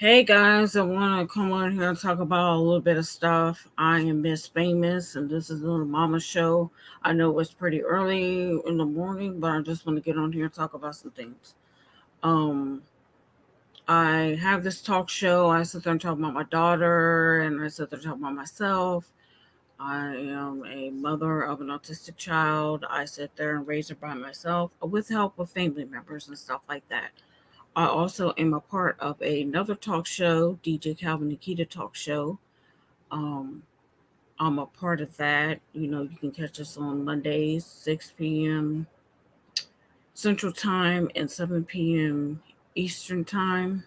Hey guys, I want to come on here and talk about a little bit of stuff. I am Miss Famous, and this is the Little Mama Show. I know it's pretty early in the morning, but I just want to get on here and talk about some things. Um, I have this talk show. I sit there and talk about my daughter, and I sit there and talk about myself. I am a mother of an autistic child. I sit there and raise her by myself with help of family members and stuff like that. I also am a part of another talk show, DJ Calvin Nikita Talk Show. Um, I'm a part of that. You can catch us on Mondays, 6 p.m. Central Time and 7 p.m. Eastern Time.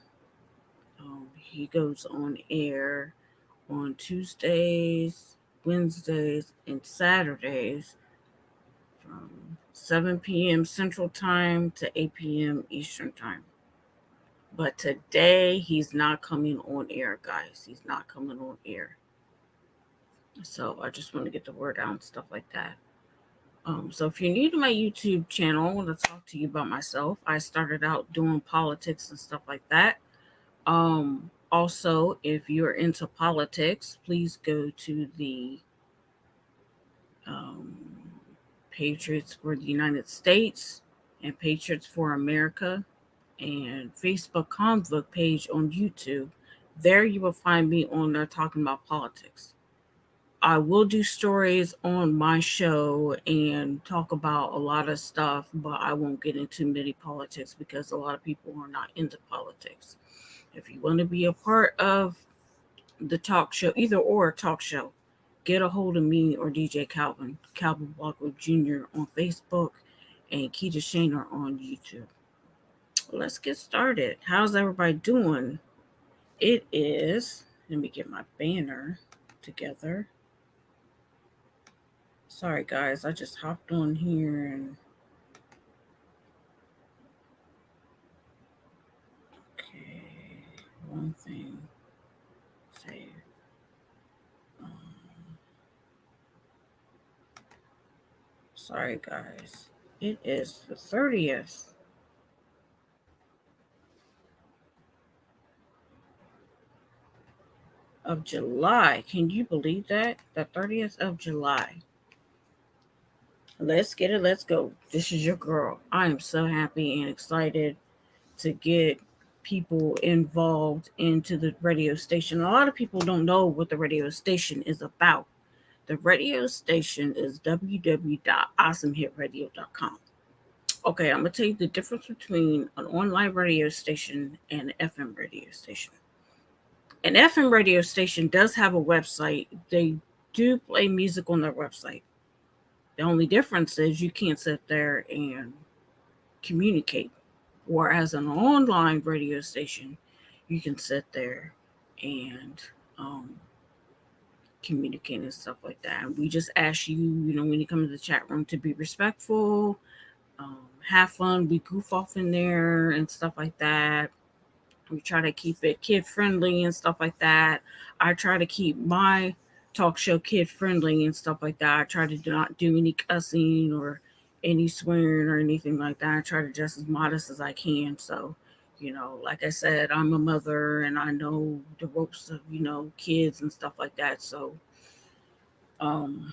He goes on air on Tuesdays, Wednesdays, and Saturdays from 7 p.m. Central Time to 8 p.m. Eastern Time. But today he's not coming on air, guys. He's not coming on air. So I just want to get the word out and stuff like that. So if you're new to my YouTube channel, I want to talk to you about myself. I started out doing politics and stuff like that. Also, if you're into politics, please go to the um, Patriots for the United States and Patriots for America and Facebook Convoke page on YouTube. There you will find me on there talking about politics. I will do stories on my show and talk about a lot of stuff, but I won't get into many politics because a lot of people are not into politics. If you want to be a part of the talk show, either or talk show, get a hold of me or DJ Calvin, Calvin Walker Jr. on Facebook and Keita Shaner on YouTube. Let's get started. How's everybody doing? It is, let me get my banner together. Sorry, guys, I just hopped on here and okay, one thing. Save. Um, Sorry, guys. It is the 30th of July. Can you believe that? The 30th of July. Let's get it. Let's go. This is your girl. I am so happy and excited to get people involved into the radio station. A lot of people don't know what the radio station is about. The radio station is www.awesomehitradio.com. Okay, I'm going to tell you the difference between an online radio station and an FM radio station. An FM radio station does have a website. They do play music on their website. The only difference is you can't sit there and communicate. Whereas an online radio station, you can sit there and um, communicate and stuff like that. And we just ask you, when you come to the chat room, to be respectful, have fun, we goof off in there and stuff like that. We try to keep it kid friendly and stuff like that. I try to keep my talk show kid friendly and stuff like that. I try to not do any cussing or any swearing or anything like that. I try to just as modest as I can. So, like I said, I'm a mother and I know the ropes of, kids and stuff like that. Um,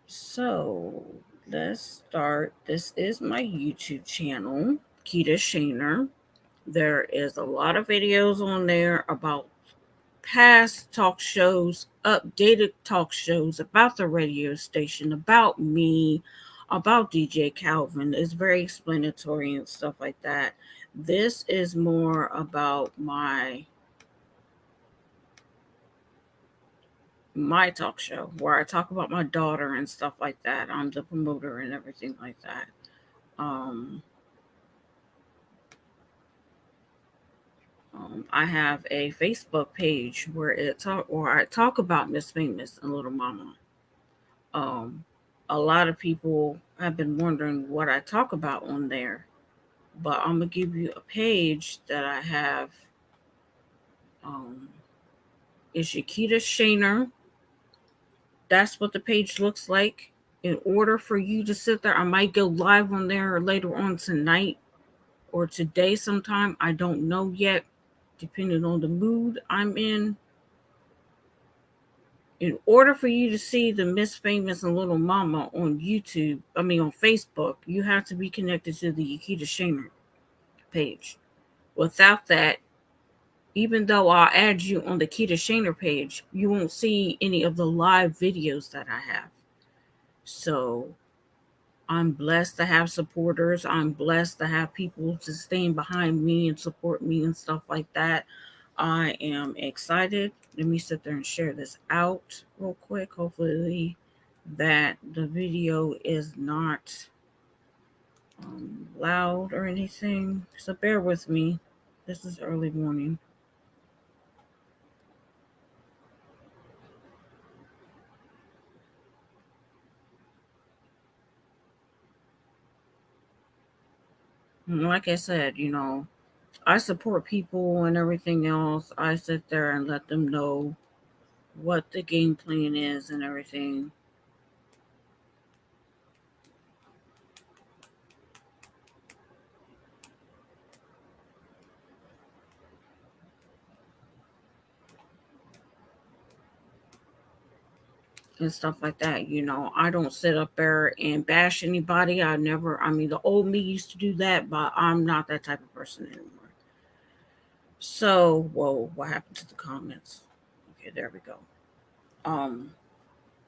so let's start. This is my YouTube channel, Keita Shaner. There is a lot of videos on there about past talk shows, updated talk shows about the radio station, about me, about DJ Calvin. It's very explanatory and stuff like that. This is more about my talk show where I talk about my daughter and stuff like that. I'm the promoter and everything like that. I have a Facebook page where I talk about Miss Famous and Little Mama. Um, a lot of people have been wondering what I talk about on there, but I'm gonna give you a page that I have. Um, it's Yakita Shaner. That's what the page looks like. In order for you to sit there, I might go live on there later on tonight or today sometime. I don't know yet, depending on the mood I'm in order for you to see the Miss Famous and Little Mama on YouTube, on Facebook, you have to be connected to the Yakita Shaner page. Without that, even though I'll add you on the Keita Shaner page, you won't see any of the live videos that I have. So I'm blessed to have supporters. I'm blessed to have people to stand behind me and support me and stuff like that. I am excited. Let me sit there and share this out real quick. Hopefully, that the video is not loud or anything. So bear with me. This is early morning. Like I said, I support people and everything else. I sit there and let them know what the game plan is and everything. And stuff like that. I don't sit up there and bash anybody. The old me used to do that, but I'm not that type of person anymore. So, whoa, what happened to the comments? Okay, there we go. Um,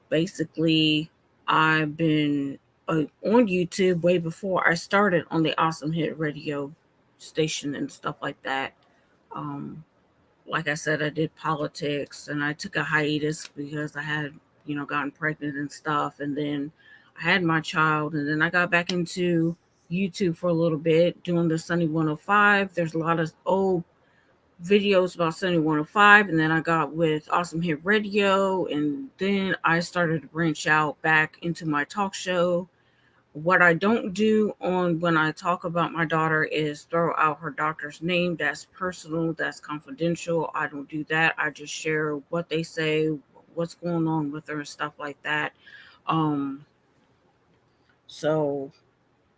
Basically, I've been on YouTube way before I started on the Awesome Hit Radio station and stuff like that. Um, like I said, I did politics and I took a hiatus because I had, gotten pregnant and stuff. And then I had my child. And then I got back into YouTube for a little bit doing the Sunny 105. There's a lot of old videos about Sunny 105. And then I got with Awesome Hit Radio. And then I started to branch out back into my talk show. What I don't do on when I talk about my daughter is throw out her doctor's name. That's personal, that's confidential. I don't do that. I just share what they say, what's going on with her and stuff like that. Um so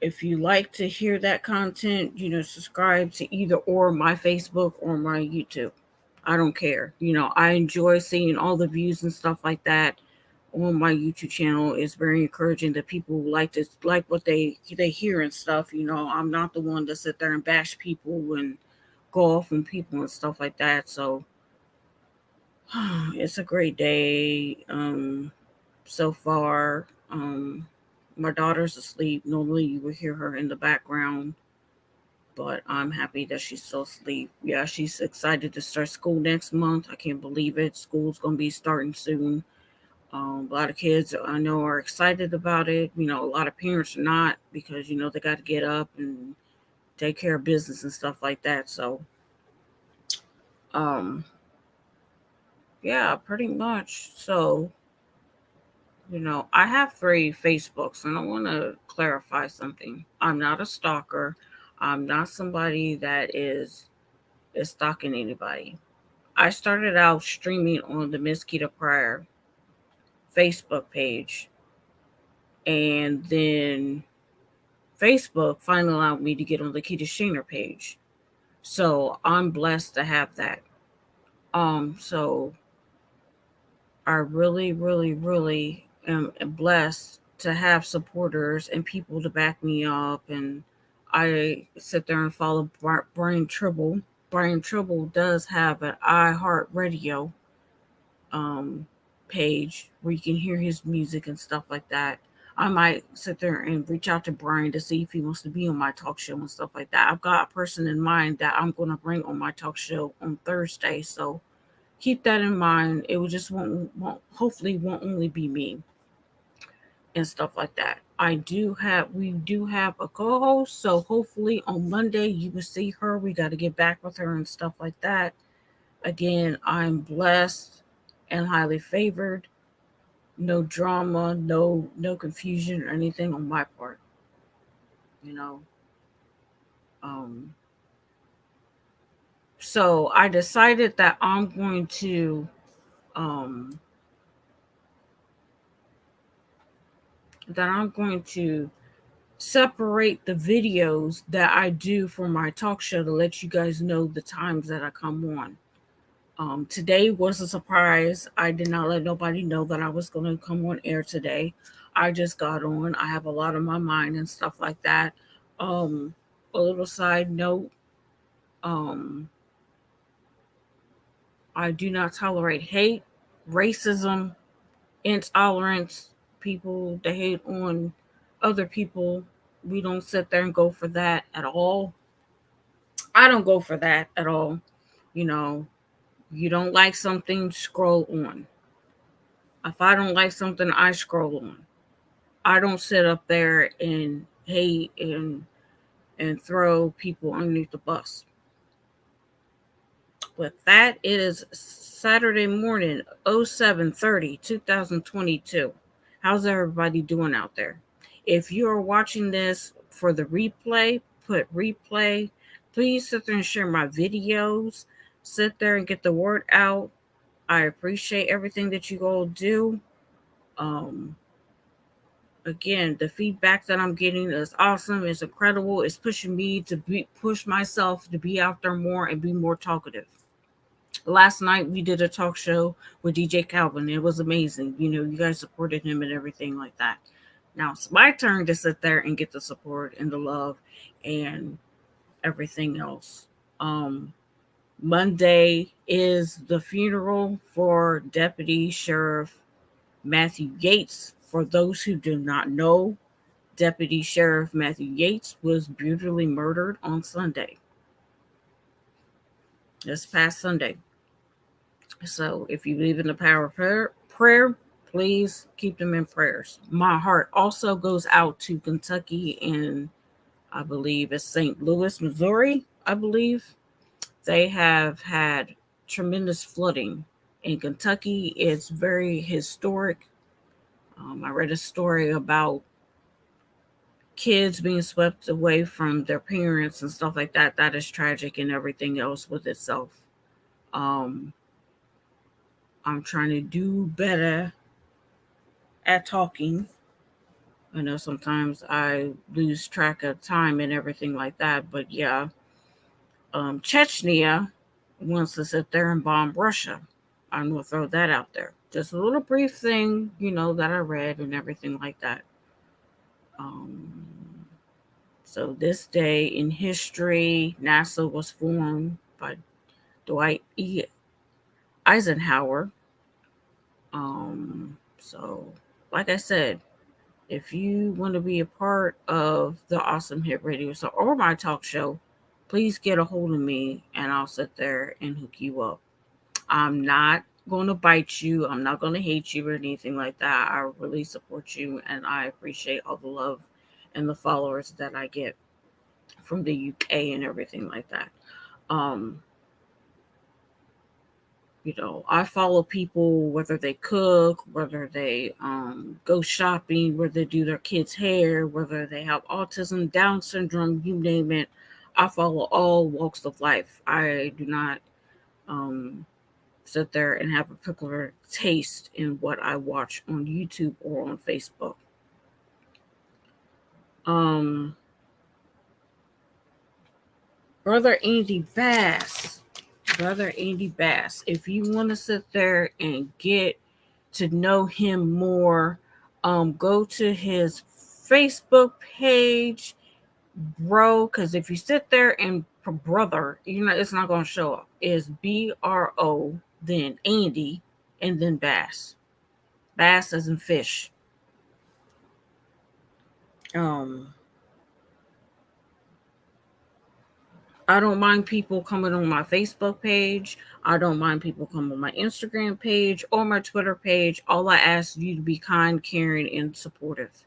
if you like to hear that content, subscribe to either or my Facebook or my YouTube. I don't care. I enjoy seeing all the views and stuff like that on my YouTube channel. Is very encouraging that people like what they hear and stuff. I'm not the one to sit there and bash people and go off on people and stuff like that. So it's a great day so far. My daughter's asleep. Normally you would hear her in the background, but I'm happy that she's still asleep. Yeah, she's excited to start school next month. I can't believe it. School's gonna be starting soon. A lot of kids I know are excited about it. A lot of parents are not because they got to get up and take care of business and stuff like that. So, um, yeah, pretty much. So, I have 3 Facebooks, and I want to clarify something. I'm not a stalker. I'm not somebody that is stalking anybody. I started out streaming on the Miss Keita Pryor Facebook page, and then Facebook finally allowed me to get on the Keita Shaner page. So I'm blessed to have that. So I really, really, really am blessed to have supporters and people to back me up. And I sit there and follow Brian Tribble. Brian Tribble does have an iHeartRadio um, page where you can hear his music and stuff like that. I might sit there and reach out to Brian to see if he wants to be on my talk show and stuff like that. I've got a person in mind that I'm going to bring on my talk show on Thursday, so keep that in mind. It will just won't hopefully won't only be me and stuff like that. We do have a co-host, so hopefully on Monday you will see her. We got to get back with her and stuff like that. Again, I'm blessed and highly favored. No drama, no confusion or anything on my part. You know. Um, so I decided um, that I'm going to separate the videos that I do for my talk show to let you guys know the times that I come on. Today was a surprise. I did not let nobody know that I was going to come on air today. I just got on. I have a lot on my mind and stuff like that. Um, a little side note, um, I do not tolerate hate, racism, intolerance, people that hate on other people. We don't sit there and go for that at all. I don't go for that at all. You know, you don't like something, scroll on. If I don't like something, I scroll on. I don't sit up there and hate and throw people underneath the bus. With that, it is Saturday morning, 07/30, 2022. How's everybody doing out there? If you are watching this for the replay, put replay. Please sit there and share my videos. Sit there and get the word out. I appreciate everything that you all do. Um, Again, the feedback that I'm getting is awesome. It's incredible. It's pushing me to push myself to be out there more and be more talkative. Last night we did a talk show with DJ Calvin. It was amazing. You guys supported him and everything like that. Now it's my turn to sit there and get the support and the love and everything else. Um, Monday is the funeral for Deputy Sheriff Matthew Yates. For those who do not know, Deputy Sheriff Matthew Yates was brutally murdered on Sunday, this past Sunday. So if you believe in the power of prayer, please keep them in prayers. My heart also goes out to Kentucky and I believe it's St. Louis, Missouri. I believe they have had tremendous flooding in Kentucky. It's very historic. I read a story about kids being swept away from their parents and stuff like that. That is tragic and everything else with itself. Um, I'm trying to do better at talking. I know sometimes I lose track of time and everything like that, but yeah, Chechnya wants to sit there and bomb Russia. I'm gonna throw that out there. Just a little brief thing, that I read and everything like that. Um, so this day in history, NASA was formed by Dwight E. Eisenhower. So, like I said, if you want to be a part of the Awesome Hit Radio show or my talk show, please get a hold of me and I'll sit there and hook you up. I'm not going to bite you. I'm not going to hate you or anything like that. I really support you and I appreciate all the love and the followers that I get from the UK and everything like that. Um, I follow people whether they cook, whether they go shopping, whether they do their kids' hair, whether they have autism, Down syndrome, you name it. I follow all walks of life. I do not um, sit there and have a particular taste in what I watch on YouTube or on Facebook. Um, Brother Andy Bass. Brother Andy Bass. If you want to sit there and get to know him more, go to his Facebook page, bro. Because if you sit there and brother, it's not gonna show up. It's BRO, then Andy, and then Bass. Bass as in fish. Um, I don't mind people coming on my Facebook page. I don't mind people coming on my Instagram page or my Twitter page. All I ask you to be kind, caring, and supportive.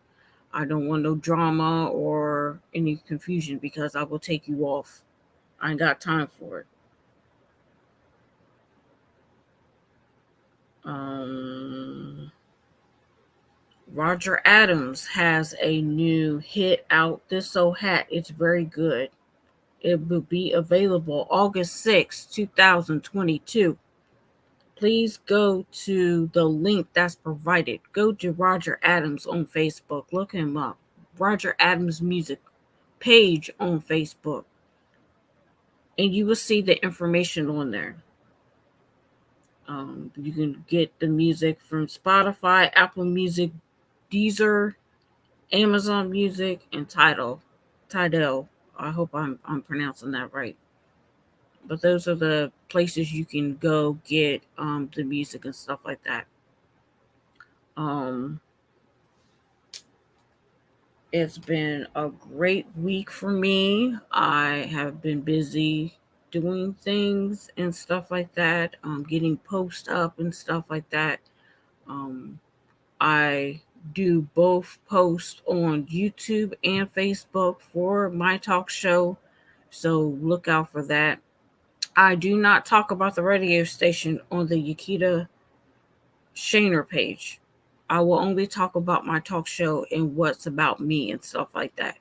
I don't want no drama or any confusion because I will take you off. I ain't got time for it. Um, Roger Adams has a new hit out. This So Hat. It's very good. It will be available August 6th, 2022. Please go to the link that's provided. Go to Roger Adams on Facebook. Look him up. Roger Adams Music page on Facebook, and you will see the information on there. You can get the music from Spotify, Apple Music, Deezer, Amazon Music, and Tidal. I hope I'm pronouncing that right. But those are the places you can go get the music and stuff like that. Um, it's been a great week for me. I have been busy doing things and stuff like that, getting posts up and stuff like that. Um, I do both posts on YouTube and Facebook for my talk show, so look out for that. I do not talk about the radio station on the Yakita Shaner page. I will only talk about my talk show and what's about me and stuff like that.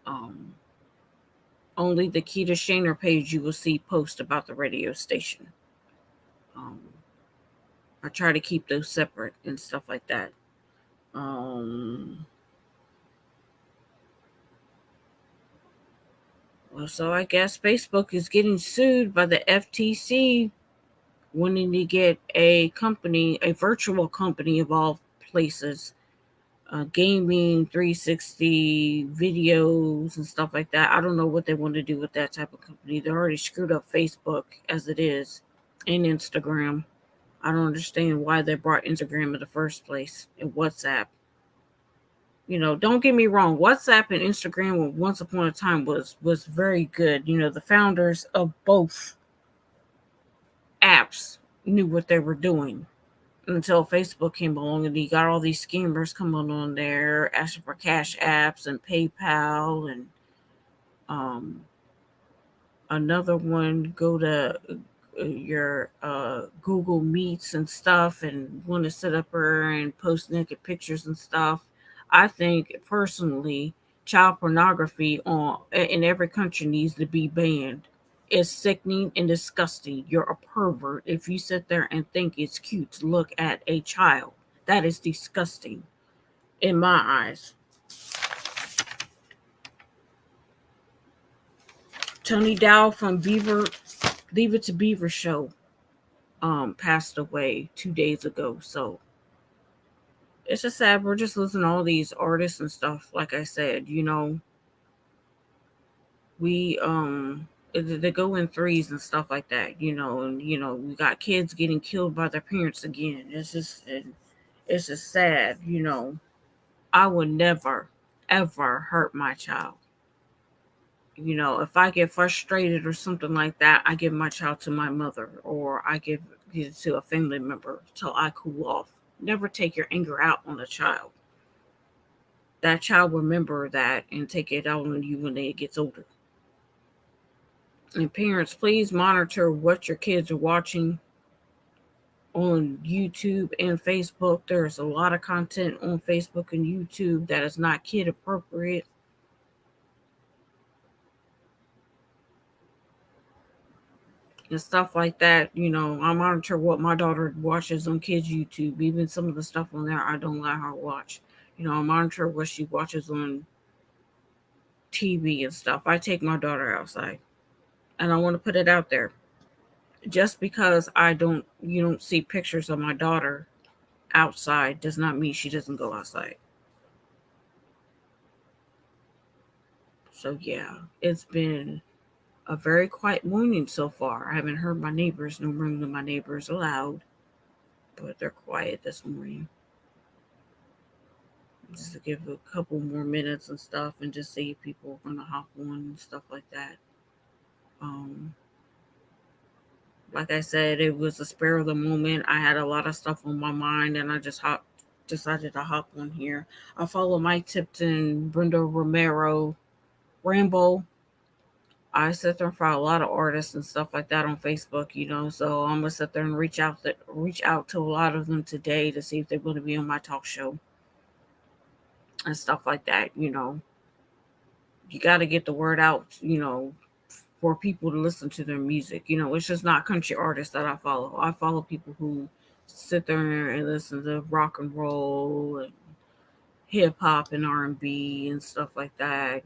Um, Only the Keita Shaner page you will see post about the radio station. Um, I try to keep those separate and stuff like that. Um, so I guess Facebook is getting sued by the FTC, wanting to get a virtual company of all places, gaming 360 videos and stuff like that. I don't know what they want to do with that type of company. They already screwed up Facebook as it is, and Instagram. I don't understand why they brought Instagram in the first place, and WhatsApp. Don't get me wrong. WhatsApp and Instagram once upon a time was very good. The founders of both apps knew what they were doing until Facebook came along, and you got all these scammers coming on there asking for cash apps and PayPal, and um, another one go to your Google Meets and stuff and want to sit up there and post naked pictures and stuff. I think personally, child pornography in every country needs to be banned. It's sickening and disgusting. You're a pervert if you sit there and think it's cute to look at a child. That is disgusting in my eyes. Tony Dow from Leave It to Beaver show passed away 2 days ago. So it's just sad. We're just losing all these artists and stuff. Like I said, we they go in threes and stuff like that. And we got kids getting killed by their parents again. It's just sad. I would never ever hurt my child. If I get frustrated or something like that, I give my child to my mother, or I give it to a family member till I cool off. Never take your anger out on a child. That child will remember that and take it out on you when it gets older. And parents, please monitor what your kids are watching on YouTube and Facebook. There's a lot of content on Facebook and YouTube that is not kid appropriate and stuff like that. I monitor what my daughter watches on kids' YouTube. Even some of the stuff on there I don't let her watch. I monitor what she watches on TV and stuff. I take my daughter outside, and I want to put it out there. Just because you don't see pictures of my daughter outside does not mean she doesn't go outside. So yeah, it's been a very quiet morning so far. I haven't heard my neighbors. No room to my neighbors allowed, but they're quiet this morning. Just to give a couple more minutes and stuff, and just see if people are gonna hop on and stuff like that. Um, like I said, it was a spur of the moment. I had a lot of stuff on my mind, and I just decided to hop on here. I follow Mike Tipton, Brenda Rambo. I sit there and follow a lot of artists and stuff like that on Facebook, So I'm gonna sit there and reach out to a lot of them today to see if they're going to be on my talk show and stuff like that. You got to get the word out, for people to listen to their music. It's just not country artists that I follow. I follow people who sit there and listen to rock and roll and hip hop and R&B and stuff like that.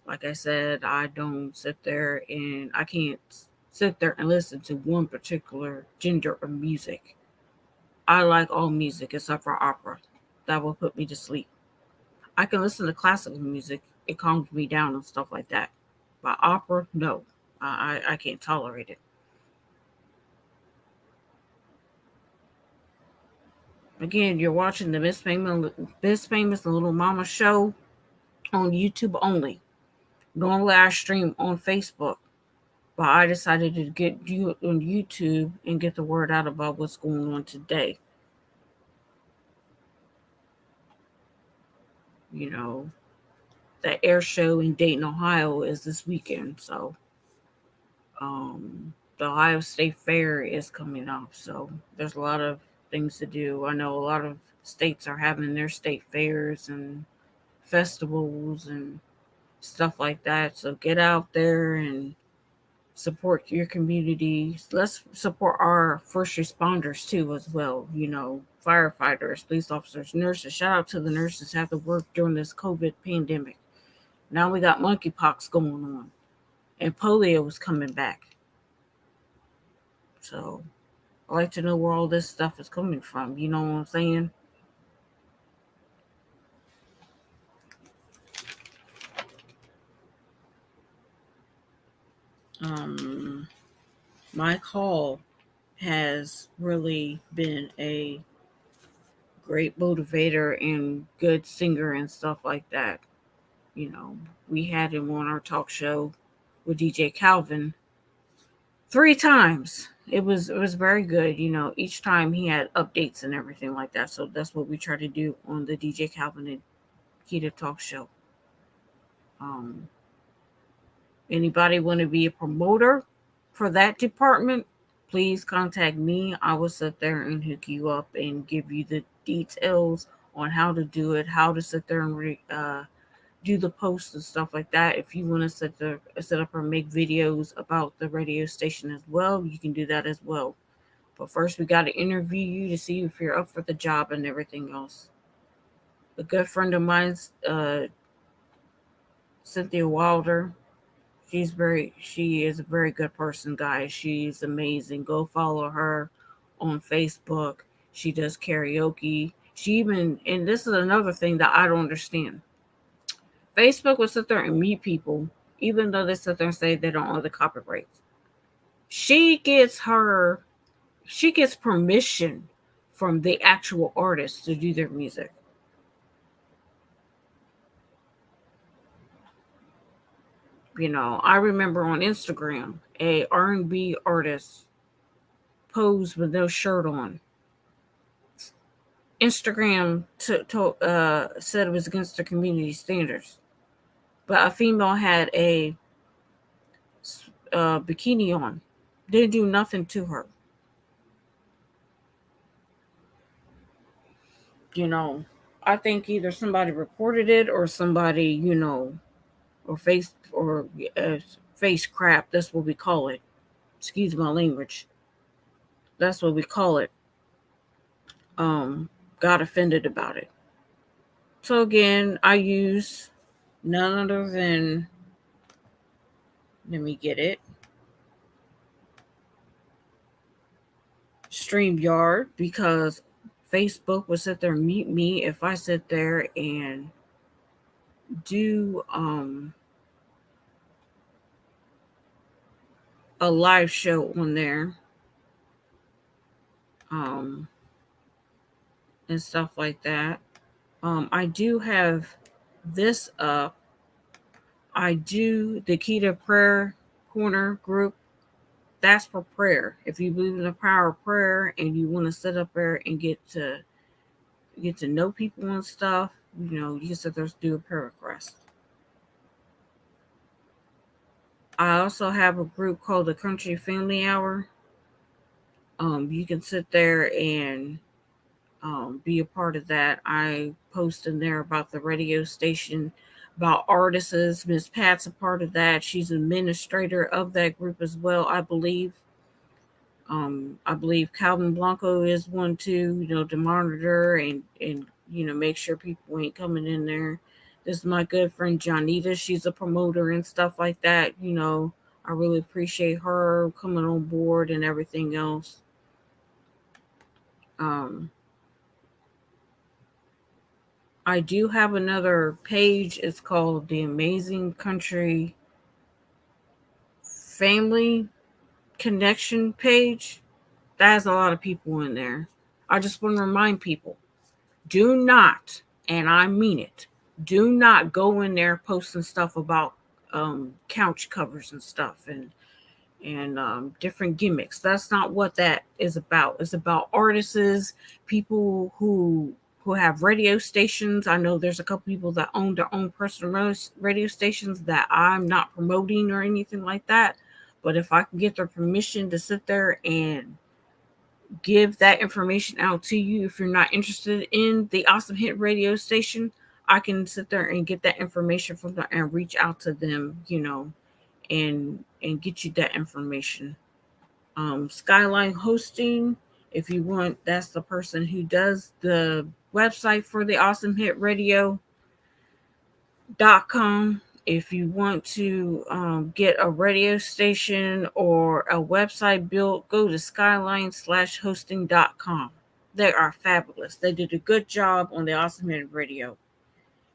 Like I said, I don't sit there and I can't sit there and listen to one particular gender of music. I like all music except for opera. That will put me to sleep. I can listen to classical music. It calms me down and stuff like that. But opera, no. I can't tolerate it. Again, you're watching the Miss Famous and Little Mama show on YouTube only. Normally I stream on Facebook, but I decided to get you on YouTube and get the word out about what's going on today. You know, the air show in Dayton, Ohio is this weekend, so um, the Ohio State Fair is coming up. So there's a lot of things to do. I know a lot of states are having their state fairs and festivals and stuff like that. So get out there and support your community. Let's support our first responders too, as well. Firefighters, police officers, nurses. Shout out to the nurses who have to work during this COVID pandemic. Now we got monkeypox going on, and polio is coming back. So I like to know where all this stuff is coming from. You know what I'm saying? Um, my call has really been a great motivator and good singer and stuff like that. You know, we had him on our talk show with DJ Calvin 3 times. It was very good. Each time he had updates and everything like that. So that's what we try to do on the DJ Calvin and Keita talk show. Um, Anybody want to be a promoter for that department? Please contact me. I will sit there and hook you up and give you the details on how to do it, how to sit there and do the posts and stuff like that. If you want to set up or make videos about the radio station as well, you can do that as well. But first, we got to interview you to see if you're up for the job and everything else. A good friend of mine's, Cynthia Wilder. She is a very good person, guys. She's amazing. Go follow her on Facebook. She does karaoke. And this is another thing that I don't understand. Facebook will sit there and meet people, even though they sit there and say they don't own the copyrights. She gets her, she gets permission from the actual artists to do their music. I remember on Instagram, a R&B artist posed with no shirt on. Instagram said it was against the community standards, but a female had a bikini on. Didn't do nothing to her. You know, I think either somebody reported it or somebody, or uh, face crap. That's what we call it. Excuse my language. That's what we call it. Um, got offended about it. So again, I use none other than, let me get it, StreamYard, because Facebook will sit there and mute me if I sit there and do a live show on there, um, and stuff like that. I do have this up. I do the Key to Prayer Corner group. That's for prayer. If you believe in the power of prayer and you want to sit up there and get to know people and stuff, you can sit there and do a prayer request. I also have a group called the Country Family Hour. You can sit there and be a part of that. I post in there about the radio station, about artists. Miss Pat's a part of that. She's administrator of that group as well, I believe. I believe Calvin Blanco is one too. To monitor and make sure people ain't coming in there. This is my good friend Johnita. She's a promoter and stuff like that. I really appreciate her coming on board and everything else. Um, I do have another page. It's called the Amazing Country Family Connection page. That has a lot of people in there. I just want to remind people, do not, and I mean it, do not go in there posting stuff about couch covers and stuff and different gimmicks. That's not what that is about. It's about artists, people who have radio stations. I know there's a couple people that own their own personal radio stations that I'm not promoting or anything like that. But if I can get their permission to sit there and give that information out to you, if you're not interested in the Awesome Hit radio station, I can sit there and get that information from them and reach out to them, and get you that information. Skyline Hosting, if you want, that's the person who does the website for the Awesome Hit Radio.com. If you want to get a radio station or a website built, go to skyline/hosting.com. They are fabulous. They did a good job on the Awesome Hit Radio.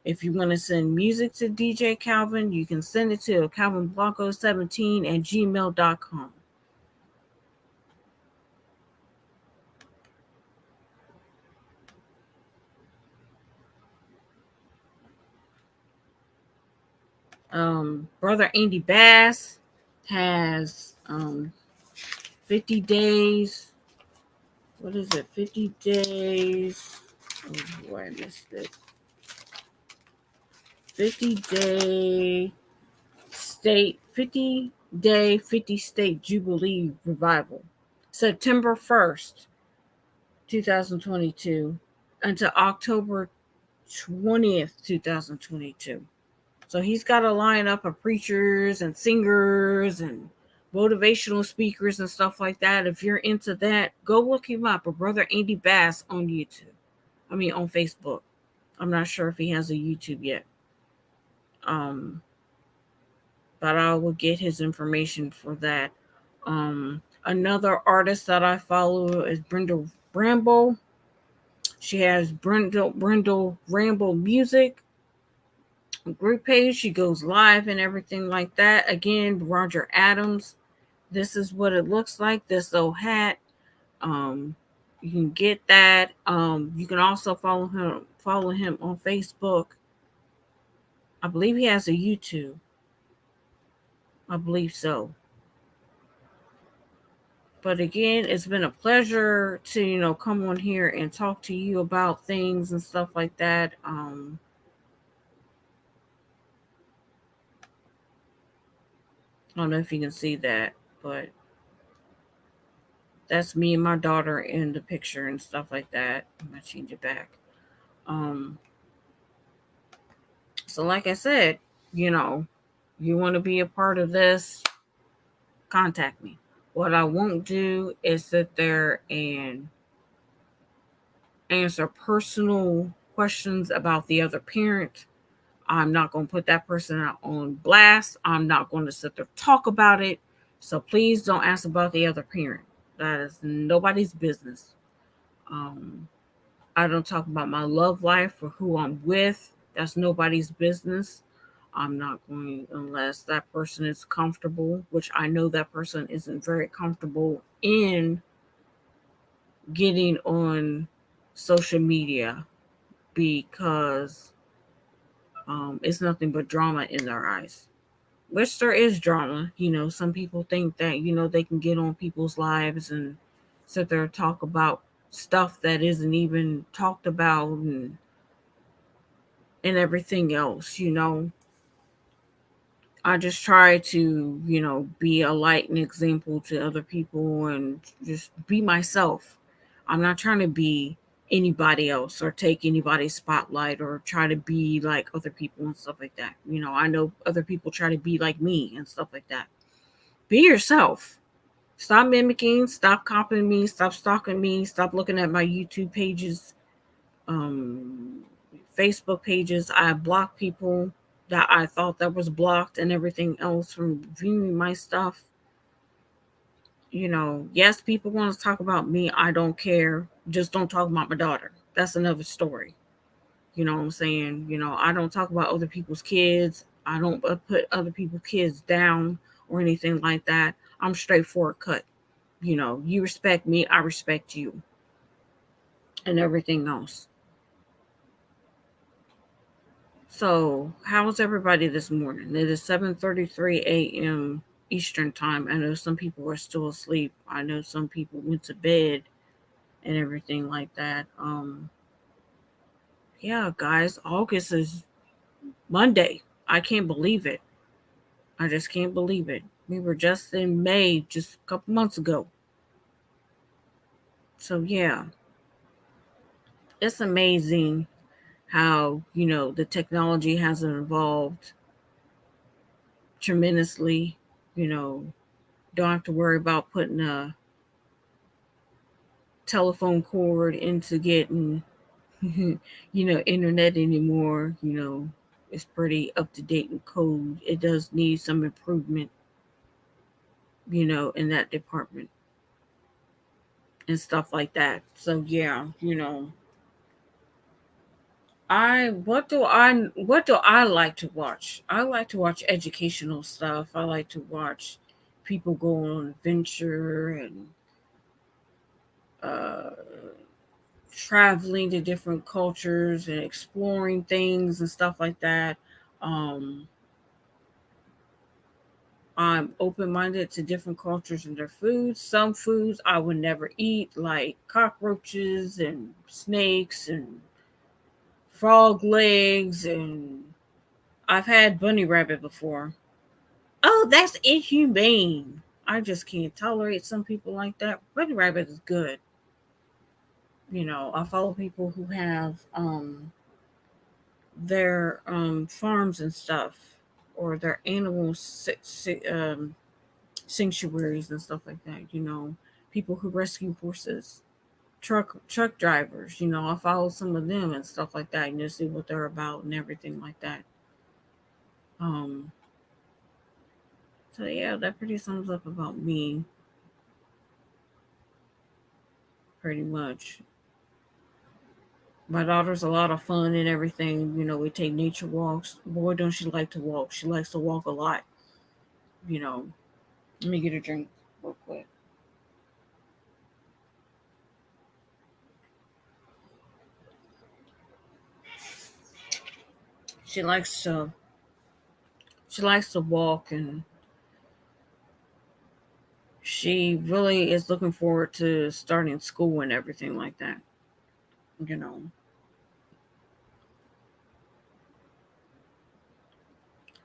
If you want to send music to DJ Calvin, you can send it to calvinblanco17@gmail.com. Brother Andy Bass has 50 days. What is it? 50 days. Oh boy, I missed it. 50 day 50 state Jubilee Revival. September 1st, 2022 until October 20th, 2022. So he's got a lineup of preachers and singers and motivational speakers and stuff like that. If you're into that, go look him up. A Brother Andy Bass on YouTube. I mean, on Facebook. I'm not sure if he has a YouTube yet. But I will get his information for that. Another artist that I follow is Brenda Rambo. She has Brenda Rambo Music group page. She goes live and everything like that. Again, Roger Adams. This is what it looks like. This old hat. Um, you can get that. You can also follow him on Facebook. I believe he has a YouTube. I believe so. But again, it's been a pleasure to, come on here and talk to you about things and stuff like that. I don't know if you can see that, but that's me and my daughter in the picture and stuff like that. I'm gonna change it back. Um, so like I said, you know, you want to be a part of this, contact me. What I won't do is sit there and answer personal questions about the other parent. I'm not going to put that person out on blast. I'm not going to sit there talk about it. So please don't ask about the other parent. That is nobody's business. Um, I don't talk about my love life or who I'm with. That's nobody's business. I'm not going unless that person is comfortable, which I know that person isn't very comfortable in getting on social media because it's nothing but drama in their eyes. Which there is drama. Some people think that, they can get on people's lives and sit there and talk about stuff that isn't even talked about and everything else. I just try to, be a light and example to other people and just be myself. I'm not trying to be anybody else or take anybody's spotlight or try to be like other people and stuff like that. I know other people try to be like me and stuff like that. Be yourself. Stop mimicking, stop copying me, stop stalking me, stop looking at my YouTube pages. um, Facebook pages. I blocked people that I thought that was blocked and everything else from viewing my stuff. Yes, people want to talk about me. I don't care. Just don't talk about my daughter. That's another story. You know what I'm saying? I don't talk about other people's kids. I don't put other people's kids down or anything like that. I'm straightforward cut. You respect me, I respect you, and everything else. So, how's everybody this morning? It is 7:33 a.m. Eastern time. I know some people are still asleep. I know some people went to bed and everything like that. Yeah, guys, August is Monday. I can't believe it. I just can't believe it. We were just in May just a couple months ago. So yeah, it's amazing how, the technology has evolved tremendously. You know, don't have to worry about putting a telephone cord into getting internet anymore. It's pretty up to date in code. It does need some improvement, in that department and stuff like that. So yeah, I what do I like to watch? I like to watch educational stuff. I like to watch people go on adventure and uh, traveling to different cultures and exploring things and stuff like that. Um, I'm open minded to different cultures and their foods. Some foods I would never eat, like cockroaches and snakes and frog legs, and I've had bunny rabbit before. Oh, that's inhumane. I just can't tolerate some people like that. Bunny rabbit is good. I follow people who have their farms and stuff, or their animal sanctuaries and stuff like that. People who rescue horses, truck drivers. I follow some of them and stuff like that, and you see what they're about and everything like that. Um, so yeah, that pretty sums up about me, pretty much. My daughter's a lot of fun and everything. We take nature walks. Boy, don't she like to walk. She likes to walk a lot. You know, Let me get a drink real quick. She likes to she likes to walk, and she really is looking forward to starting school and everything like that. You know.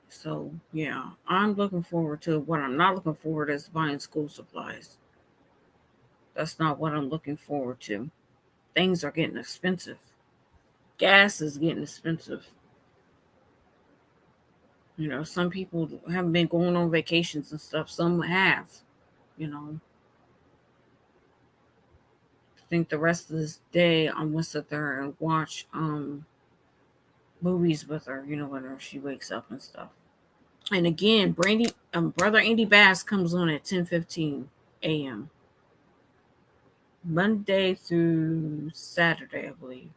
So yeah, I'm looking forward to what I'm not looking forward to is buying school supplies. That's not what I'm looking forward to. Things are getting expensive. Gas is getting expensive. Some people haven't been going on vacations and stuff. Some have. You know, I think the rest of this day I'm gonna sit there and watch movies with her. Whenever she wakes up and stuff. And again, brother Andy Bass comes on at 10:15 a.m. Monday through Saturday, I believe.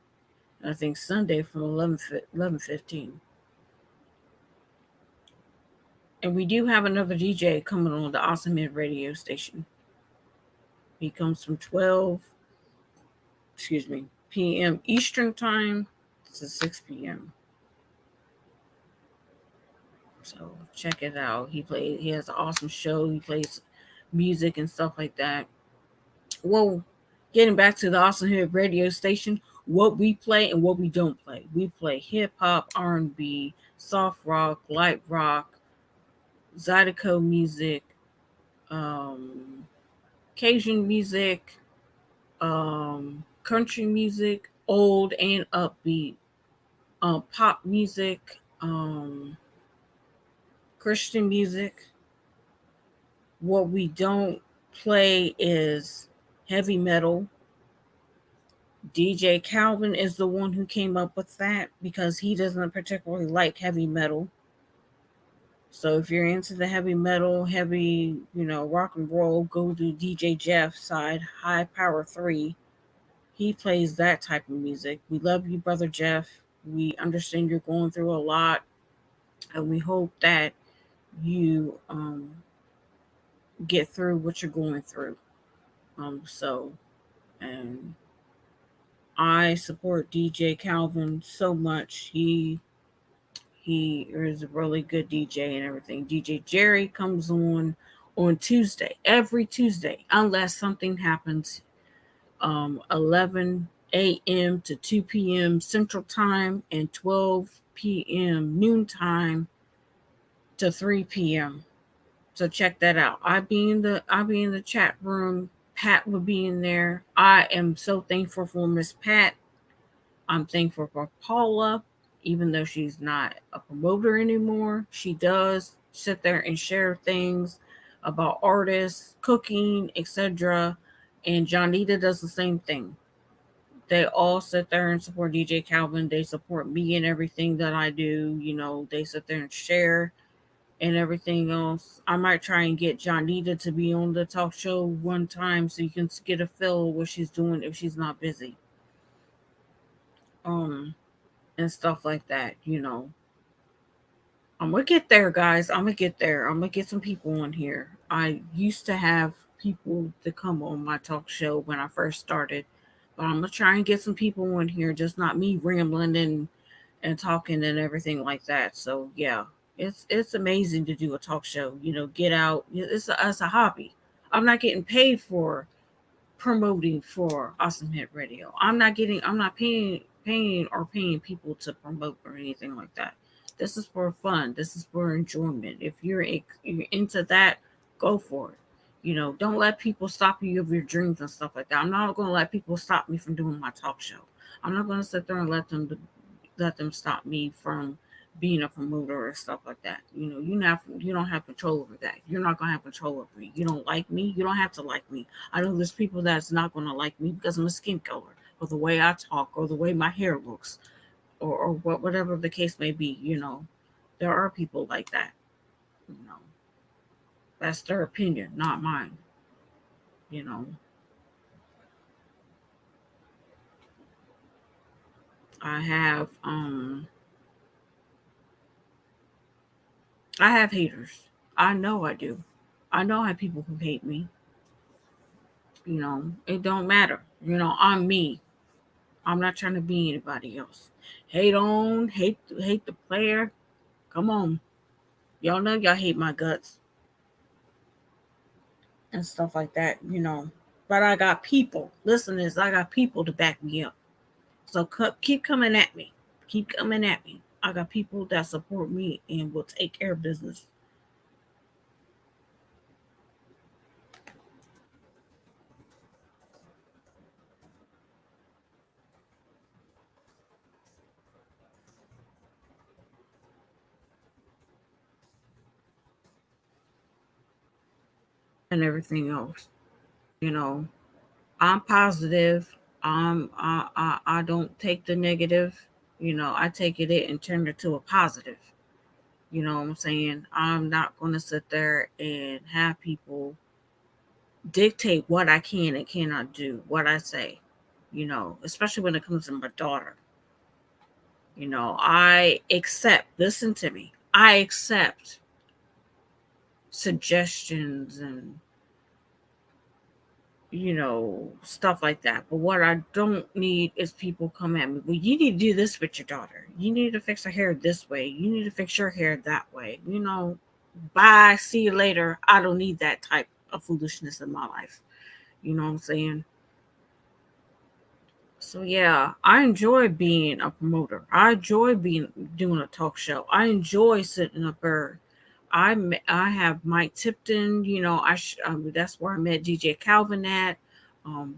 I think Sunday from 11:15. And we do have another DJ coming on the Awesome Hit radio station. He comes from 12, p.m. Eastern time to 6 p.m. So check it out. He has an awesome show. He plays music and stuff like that. Well, getting back to the Awesome Hit radio station, what we play and what we don't play. We play hip hop, R&B, soft rock, light rock, Zydeco music, um, Cajun music, country music, old and upbeat, pop music, Christian music. What we don't play is heavy metal, DJ Calvin is the one who came up with that because he doesn't particularly like heavy metal. So if you're into the heavy metal, heavy, rock and roll, go to DJ Jeff's side, High Power 3. He plays that type of music. We love you, Brother Jeff. We understand you're going through a lot, and we hope that you get through what you're going through. And I support DJ Calvin so much. He is a really good DJ and everything. DJ Jerry comes on Tuesday, every Tuesday, unless something happens. 11 a.m. to 2 p.m. Central Time and 12 p.m. noon time to 3 p.m. So check that out. I'll be in the chat room. Pat will be in there. I am so thankful for Miss Pat. I'm thankful for Paula, even though she's not a promoter anymore. She does sit there and share things about artists, cooking, etc. And Johnita does the same thing. They all sit there and support DJ Calvin. They support me and everything that I do. They sit there and share and everything else. I might try and get Johnita to be on the talk show one time so you can get a feel of what she's doing if she's not busy. Um, and stuff like that. I'm gonna get there, guys. I'm gonna get there. I'm gonna get some people on here. I used to have people to come on my talk show when I first started, but I'm gonna try and get some people on here, just not me rambling and talking and everything like that. So yeah, it's amazing to do a talk show. Get out. It's a hobby. I'm not getting paid for promoting for Awesome Hit Radio. I'm not paying or paying people to promote or anything like that. This is for fun. This is for enjoyment. If you're into that, go for it. Don't let people stop you of your dreams and stuff like that. I'm not going to let people stop me from doing my talk show. I'm not going to sit there and let them stop me from being a promoter or stuff like that. You don't have control over that. You're not gonna have control over me. You don't like me. You don't have to like me. I know there's people that's not gonna like me because of my skin color or the way I talk or the way my hair looks or whatever the case may be. There are people like that. You know, that's their opinion, not mine. You know, I have um I have haters. I know I do. I know I have people who hate me. It don't matter. I'm me. I'm not trying to be anybody else. Hate on, hate the player. Come on. Y'all know y'all hate my guts and stuff like that. But I got people. Listeners, I got people to back me up. So keep coming at me. Keep coming at me. I got people that support me and will take care of business and everything else. You know, I'm positive. I don't take the negative. I take it and turn it to a positive. You know what I'm saying? I'm not going to sit there and have people dictate what I can and cannot do, what I say, especially when it comes to my daughter. I accept, listen to me, I accept suggestions and, stuff like that. But what I don't need is people come at me, well, you need to do this with your daughter. You need to fix her hair this way. You need to fix your hair that way. Bye, see you later. I don't need that type of foolishness in my life. You know what I'm saying? So yeah, I enjoy being a promoter. I enjoy being doing a talk show. I enjoy sitting up there. I have Mike Tipton. That's where I met DJ Calvin at.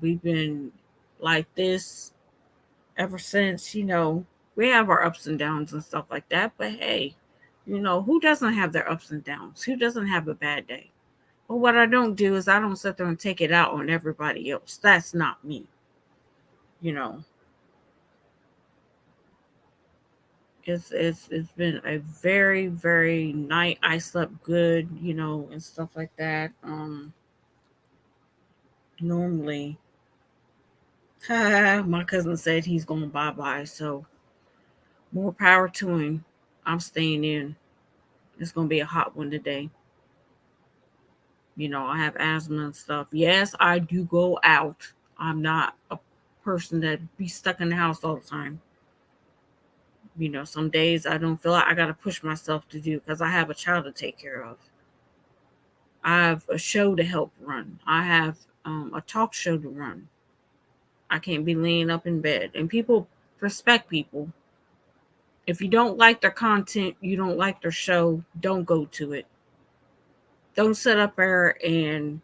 We've been like this ever since. We have our ups and downs and stuff like that. But hey, who doesn't have their ups and downs? Who doesn't have a bad day? But what I don't do is I don't sit there and take it out on everybody else. That's not me. You know, it's been a very very night. I slept good, and stuff like that. Normally, my cousin said he's going bye bye, so more power to him. I'm staying in. It's gonna be a hot one today. I have asthma and stuff. Yes, I do go out. I'm not a person that be stuck in the house all the time. Some days I don't feel like I gotta push myself to do because I have a child to take care of. I have a show to help run. I have a talk show to run. I can't be laying up in bed. And people respect people. If you don't like their content, you don't like their show, don't go to it. Don't sit up there and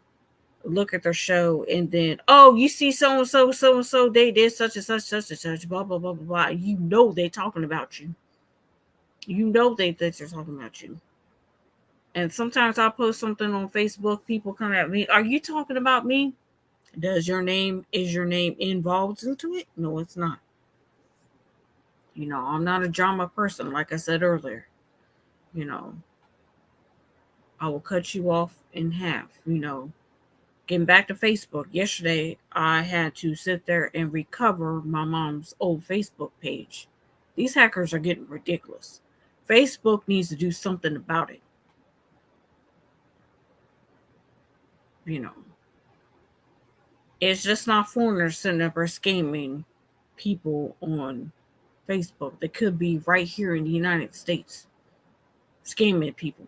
look at their show and then, oh, you see so and so, they did such and such, blah blah blah blah blah. They talking about you. That they're talking about you. And sometimes I post something on Facebook, people come at me, are you talking about me? Is your name involved into it? No, it's not. I'm not a drama person, like I said earlier. You know, I will cut you off in half. Getting back to Facebook, yesterday I had to sit there and recover my mom's old Facebook page. These hackers are getting ridiculous. Facebook needs to do something about it. You know, it's just not foreigners sitting up or scamming people on Facebook. They could be right here in the United States scamming people.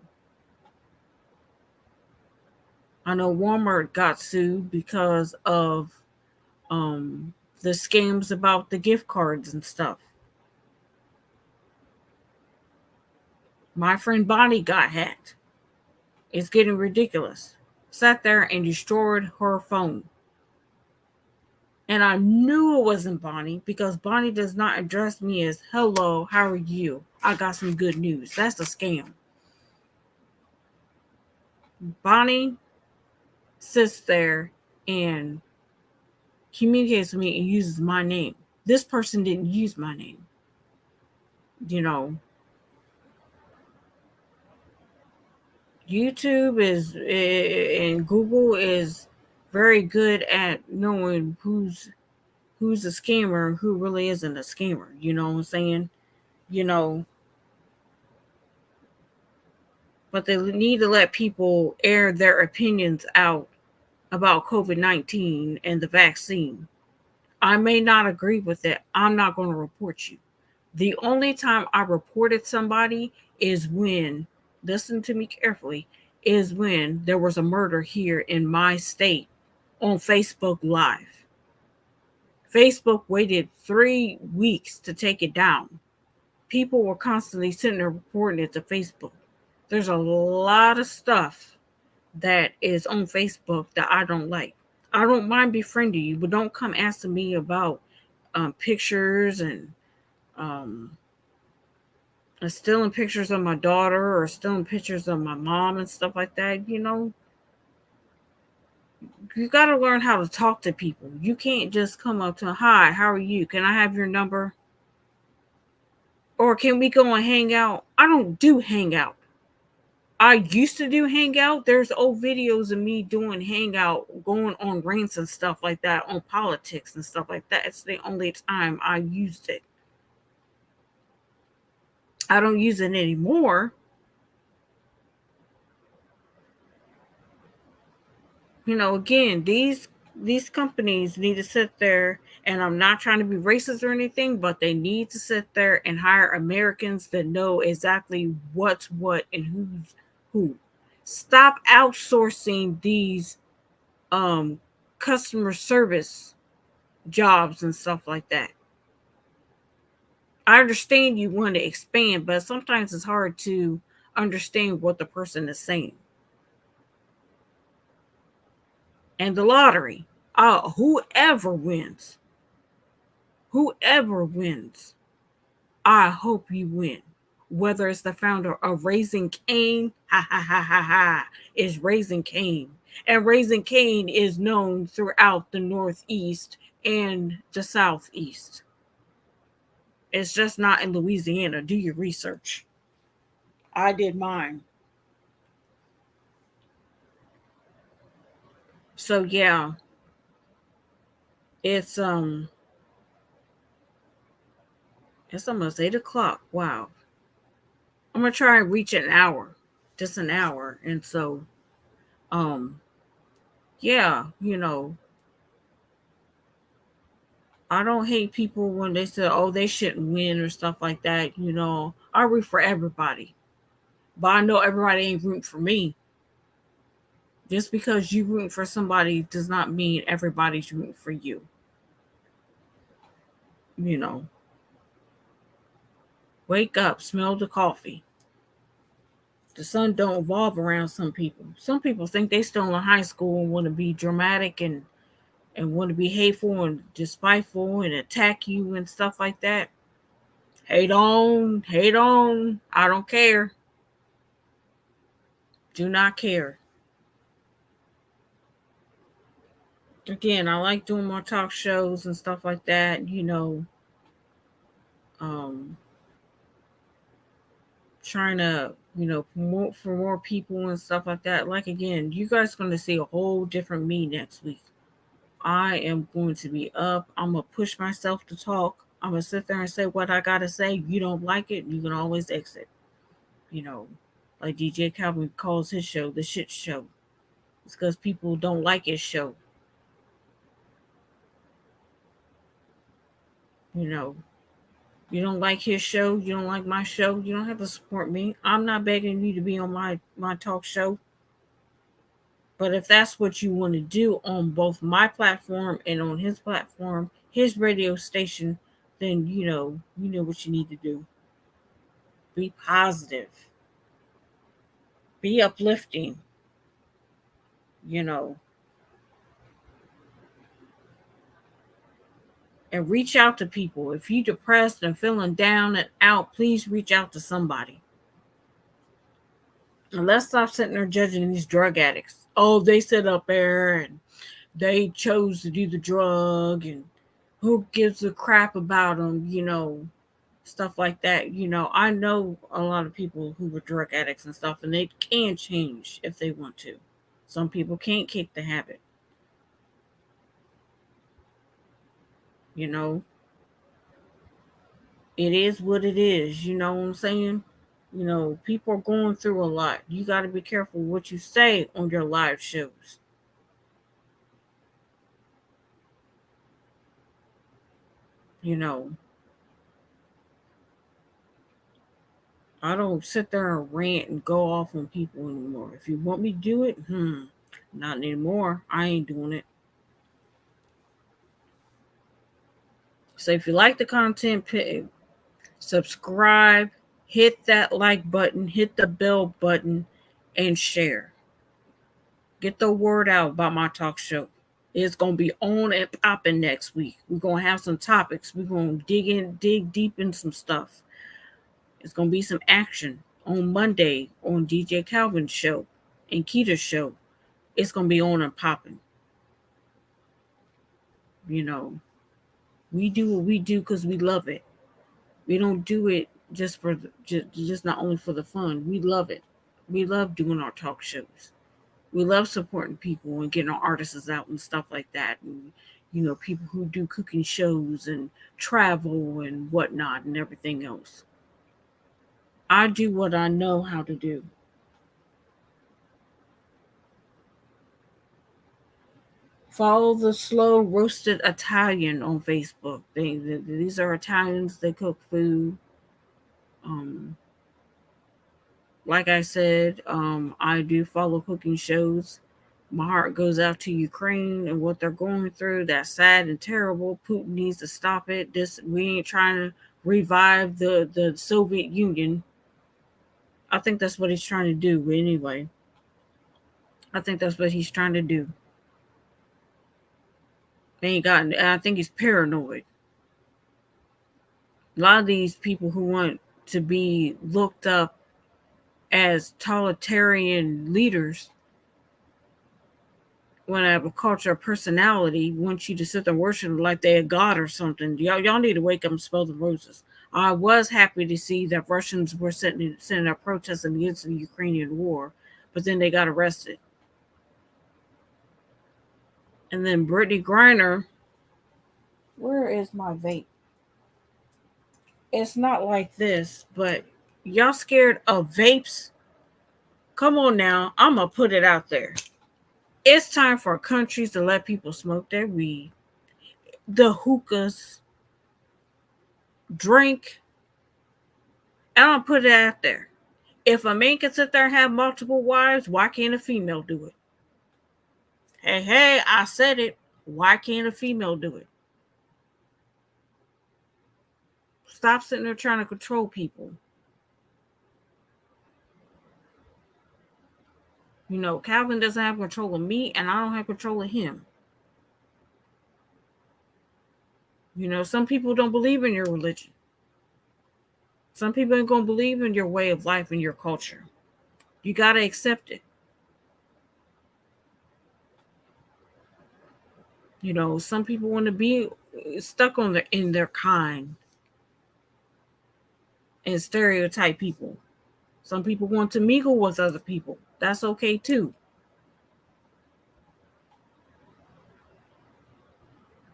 I know Walmart got sued because of um, the scams about the gift cards and stuff. My friend Bonnie got hacked. It's getting ridiculous. Sat there and destroyed her phone. And I knew it wasn't Bonnie because Bonnie does not address me as hello, how are you? I got some good news. That's a scam. Bonnie sits there and communicates with me and uses my name. This person didn't use my name. You know, YouTube and Google is very good at knowing who's a scammer and who really isn't a scammer. You know what I'm saying? You know, but they need to let people air their opinions out about COVID-19 and the vaccine. I may not agree with it. I'm not going to report you. The only time I reported somebody is when, listen to me carefully, is when there was a murder here in my state on Facebook Live. Facebook waited 3 weeks to take it down. People were constantly sitting there reporting it to Facebook. There's a lot of stuff that is on Facebook that I don't like. I don't mind befriending you, but don't come asking me about pictures um, and stealing pictures of my daughter or stealing pictures of my mom and stuff like that. You got to learn how to talk to people. You can't just come up to, hi, how are you? Can I have your number? Or can we go and hang out? I don't do hangout. I used to do hangout. There's old videos of me doing hangout, going on rants and stuff like that on politics and stuff like that. It's the only time I used it. I don't use it anymore. Again, these companies need to sit there, and I'm not trying to be racist or anything, but they need to sit there and hire Americans that know exactly what's what and who's who. Stop outsourcing these um customer service jobs and stuff like that. I understand you want to expand, but sometimes it's hard to understand what the person is saying. And the lottery, whoever wins, I hope you win. Whether it's the founder of Raising Cane, ha ha ha ha ha, is Raising Cane. And Raising Cane is known throughout the Northeast in the Southeast. It's just not in Louisiana. Do your research. I did mine. So yeah, it's it's almost 8 o'clock. Wow. I'm gonna try and reach an hour. Just an hour. And so um yeah, I don't hate people when they say, oh, they shouldn't win or stuff like that. I root for everybody. But I know everybody ain't rooting for me. Just because you root for somebody does not mean everybody's rooting for you. You know, wake up, smell the coffee. The sun don't revolve around some people. Some people think they still in high school and want to be dramatic and want to be hateful and despiteful and attack you and stuff like that. Hate on, hate on. I don't care. Do not care. Again, I like doing more talk shows and stuff like that. Um, trying to promote for more people and stuff like that. Like again, you guys going to see a whole different me next week. I am going to be up. I'm gonna push myself to talk. I'm gonna sit there and say what I gotta say. You don't like it, you can always exit. You know, like DJ Calvin calls his show the shit show. It's because people don't like his show. You know, you don't like his show. You don't like my show. You don't have to support me. I'm not begging you to be on my talk show. But if that's what you want to do on both my platform and on his platform, his radio station, then you know what you need to do. Be positive, be uplifting, you know, and reach out to people. If you're depressed and feeling down and out, please reach out to somebody. And let's stop sitting there judging these drug addicts. Oh, they sit up there and they chose to do the drug, and who gives a crap about them, stuff like that. I know a lot of people who were drug addicts and stuff, and they can change if they want to. Some people can't kick the habit, you know. It is what it is, you know what I'm saying? People are going through a lot. You got to be careful what you say on your live shows. You know, I don't sit there and rant and go off on people anymore. If you want me to do it, not anymore. I ain't doing it. So if you like the content, subscribe, hit that like button, hit the bell button, and share. Get the word out about my talk show. It's gonna be on and popping next week. We're gonna have some topics. We're gonna dig deep in some stuff. It's gonna be some action on Monday on DJ Calvin's show and Keita's show. It's gonna be on and popping. You know, we do what we do because we love it. We don't do it just for just not only for the fun. We love it. We love doing our talk shows. We love supporting people and getting our artists out and stuff like that. And people who do cooking shows and travel and whatnot and everything else. I do what I know how to do. Follow the Slow Roasted Italian on Facebook. These are Italians. They cook food. Um, like I said, I do follow cooking shows. My heart goes out to Ukraine and what they're going through. That's sad and terrible. Putin needs to stop it. We ain't trying to revive the Soviet Union. I think that's what he's trying to do. But anyway, I think that's what he's trying to do. They ain't gotten. I think he's paranoid. A lot of these people who want to be looked up as totalitarian leaders, when I have a culture of personality, want you to sit there and worship like they're a god or something. Y'all need to wake up and smell the roses. I was happy to see that Russians were sending out protests against the Ukrainian war, but then they got arrested. And then Brittany Griner, where is my vape? It's not like this, but y'all scared of vapes? Come on now, I'm gonna put it out there. It's time for countries to let people smoke their weed. The hookahs, drink, and I'll put it out there. If a man can sit there and have multiple wives, why can't a female do it? Hey, hey, I said it. Why can't a female do it? Stop sitting there trying to control people. Calvin doesn't have control of me, and I don't have control of him. Some people don't believe in your religion. Some people ain't going to believe in your way of life and your culture. You got to accept it. Some people want to be stuck in their kind and stereotype people. Some people want to mingle with other people. That's okay too.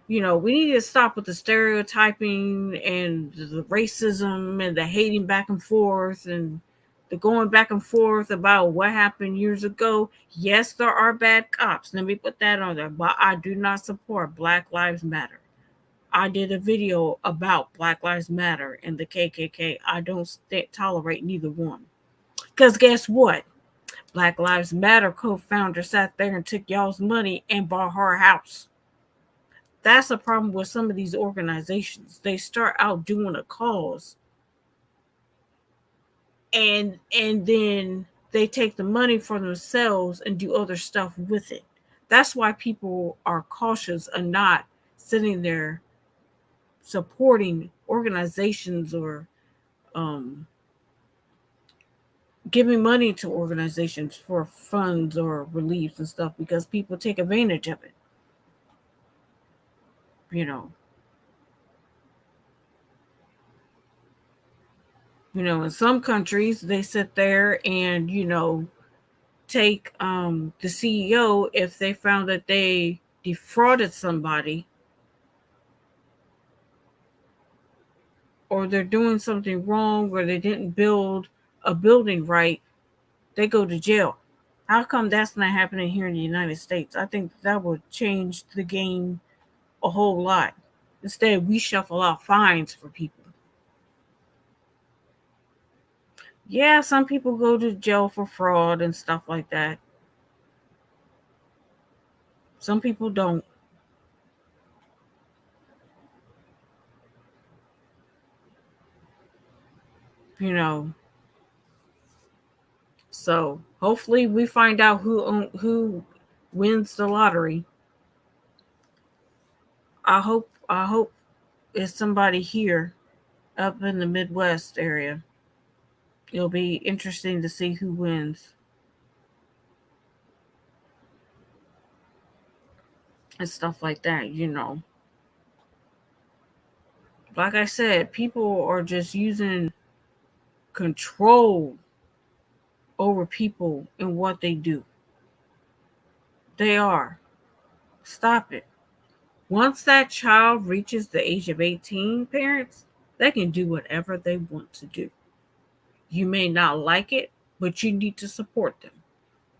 We need to stop with the stereotyping and the racism and the hating back and forth and the going back and forth about what happened years ago. Yes, there are bad cops. Let me put that on there. But I do not support Black Lives Matter. I did a video about Black Lives Matter and the KKK. I don't tolerate neither one. Because guess what? Black Lives Matter co-founder sat there and took y'all's money and bought her house. That's a problem with some of these organizations. They start out doing a cause and then they take the money for themselves and do other stuff with it. That's why people are cautious and not sitting there supporting organizations or giving money to organizations for funds or reliefs and stuff because people take advantage of it. You know, in some countries they sit there and take the CEO if they found that they defrauded somebody or they're doing something wrong or they didn't build a building right, they go to jail. How come that's not happening here in the United States? I think that would change the game a whole lot. Instead, we shuffle out fines for people. Yeah, some people go to jail for fraud and stuff like that. Some people don't. You know, so hopefully we find out who wins the lottery. I hope it's somebody here up in the Midwest area. It'll be interesting to see who wins and stuff like that. Like I said, people are just using control over people and what they do. They are. Stop it. Once that child reaches the age of 18, parents, they can do whatever they want to do. You may not like it, but you need to support them,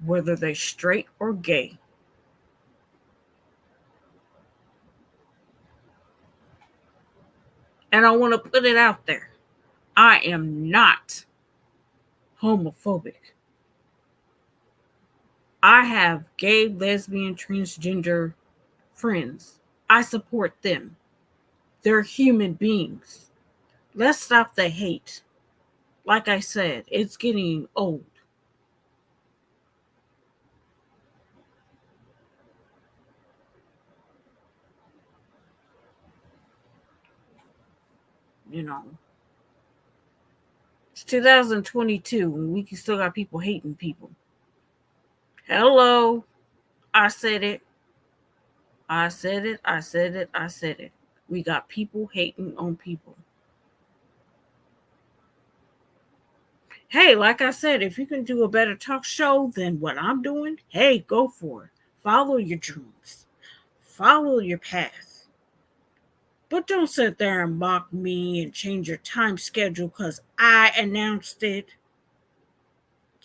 whether they're straight or gay. And I want to put it out there. I am not homophobic. I have gay, lesbian, transgender friends. I support them. They're human beings. Let's stop the hate. Like I said, it's getting old. You know, it's 2022 and we can still got people hating people. Hello, I said it. I said it, I said it, I said it. We got people hating on people. Hey, like I said, if you can do a better talk show than what I'm doing, hey, go for it. Follow your dreams, follow your path. But don't sit there and mock me and change your time schedule because I announced it.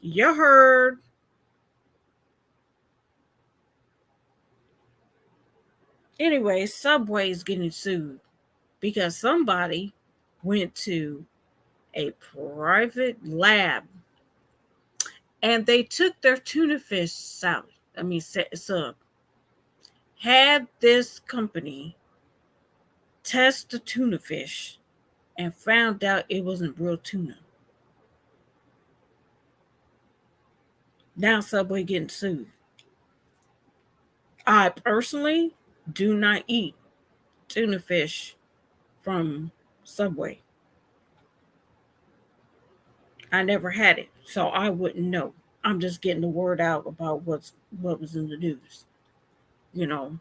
You heard. Anyway, Subway's getting sued because somebody went to a private lab and they took their tuna fish salad. Sub. Had this company test the tuna fish and found out it wasn't real tuna. Now Subway getting sued. I personally do not eat tuna fish from Subway. I never had it, so I wouldn't know. I'm just getting the word out about what was in the news. You know,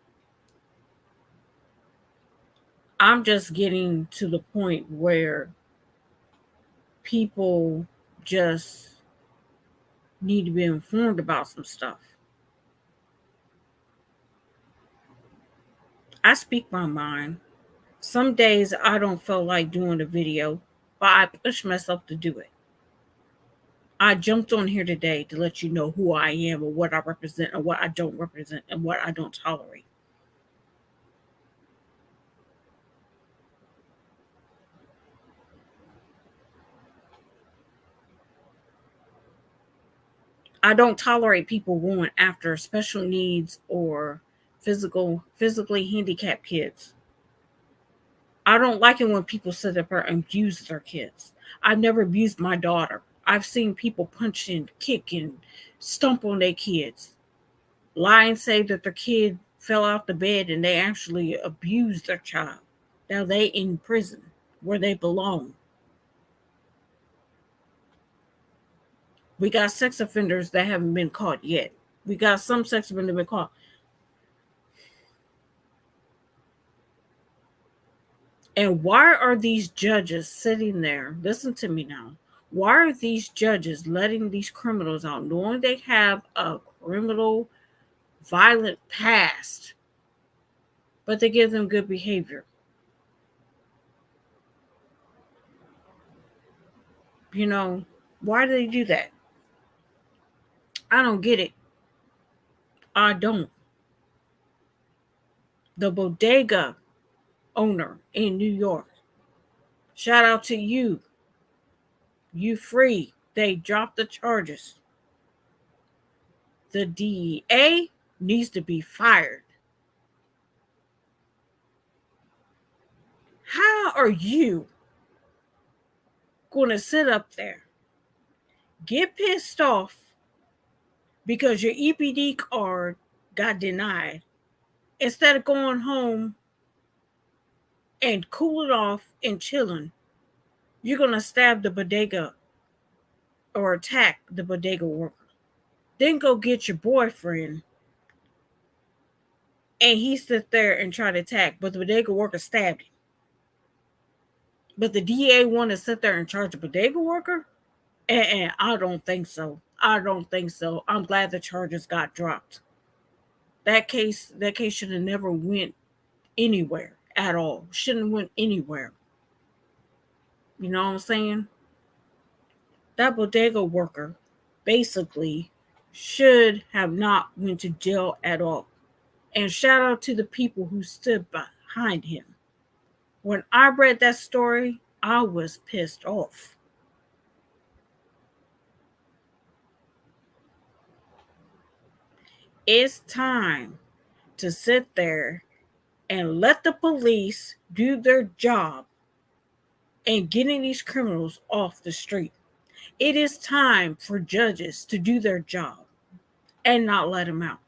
I'm just getting to the point where people just need to be informed about some stuff. I speak my mind. Some days I don't feel like doing a video, but I push myself to do it. I jumped on here today to let you know who I am and what I represent and what I don't represent and what I don't tolerate. I don't tolerate people going after special needs or physically handicapped kids. I don't like it when people sit up there and abuse their kids. I've never abused my daughter. I've seen people punch and kick and stomp on their kids. Lie and say that their kid fell out the bed and they actually abused their child. Now they in prison where they belong. We got sex offenders that haven't been caught yet. We got some sex offenders that have been caught. And why are these judges sitting there? Listen to me now. Why are these judges letting these criminals out, knowing they have a criminal, violent past, but they give them good behavior? You know, why do they do that? I don't get it. I don't. The bodega owner in New York, shout out to you. You free. They dropped the charges. The DEA needs to be fired. How are you going to sit up there, get pissed off because your EPD card got denied, instead of going home and cooling off and chilling? You're going to stab the bodega or attack the bodega worker. Then go get your boyfriend and he sit there and try to attack, but the bodega worker stabbed him. But the DA want to sit there and charge a bodega worker? And I don't think so. I don't think so. I'm glad the charges got dropped. That case should have never went anywhere at all. Shouldn't have went anywhere. You know what I'm saying? That bodega worker basically should have not went to jail at all. And shout out to the people who stood behind him. When I read that story, I was pissed off. It's time to sit there and let the police do their job and getting these criminals off the street. It is time for judges to do their job and not let them out.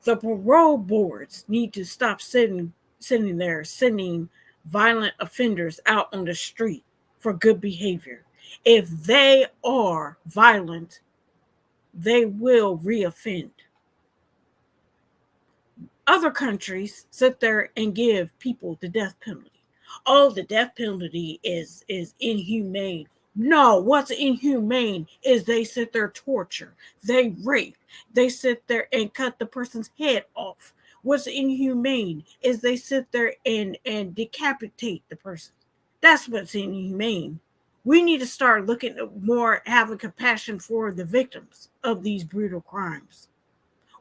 The parole boards need to stop sitting there sending violent offenders out on the street for good behavior. If they are violent, they will reoffend. Other countries sit there and give people the death penalty. Oh, the death penalty is inhumane. No, what's inhumane is they sit there torture, they rape, they sit there and cut the person's head off. What's inhumane is they sit there and decapitate the person. That's what's inhumane. We need to start looking at more, having compassion for the victims of these brutal crimes,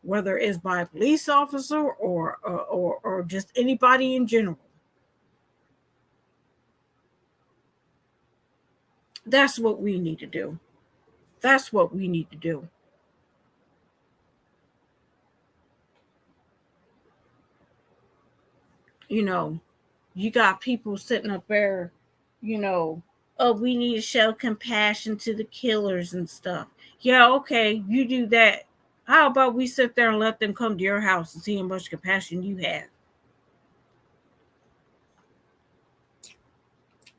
whether it's by a police officer or just anybody in general. That's what we need to do. That's what we need to do. You know, you got people sitting up there, you know, oh, we need to show compassion to the killers and stuff. Yeah, okay, you do that. How about we sit there and let them come to your house and see how much compassion you have?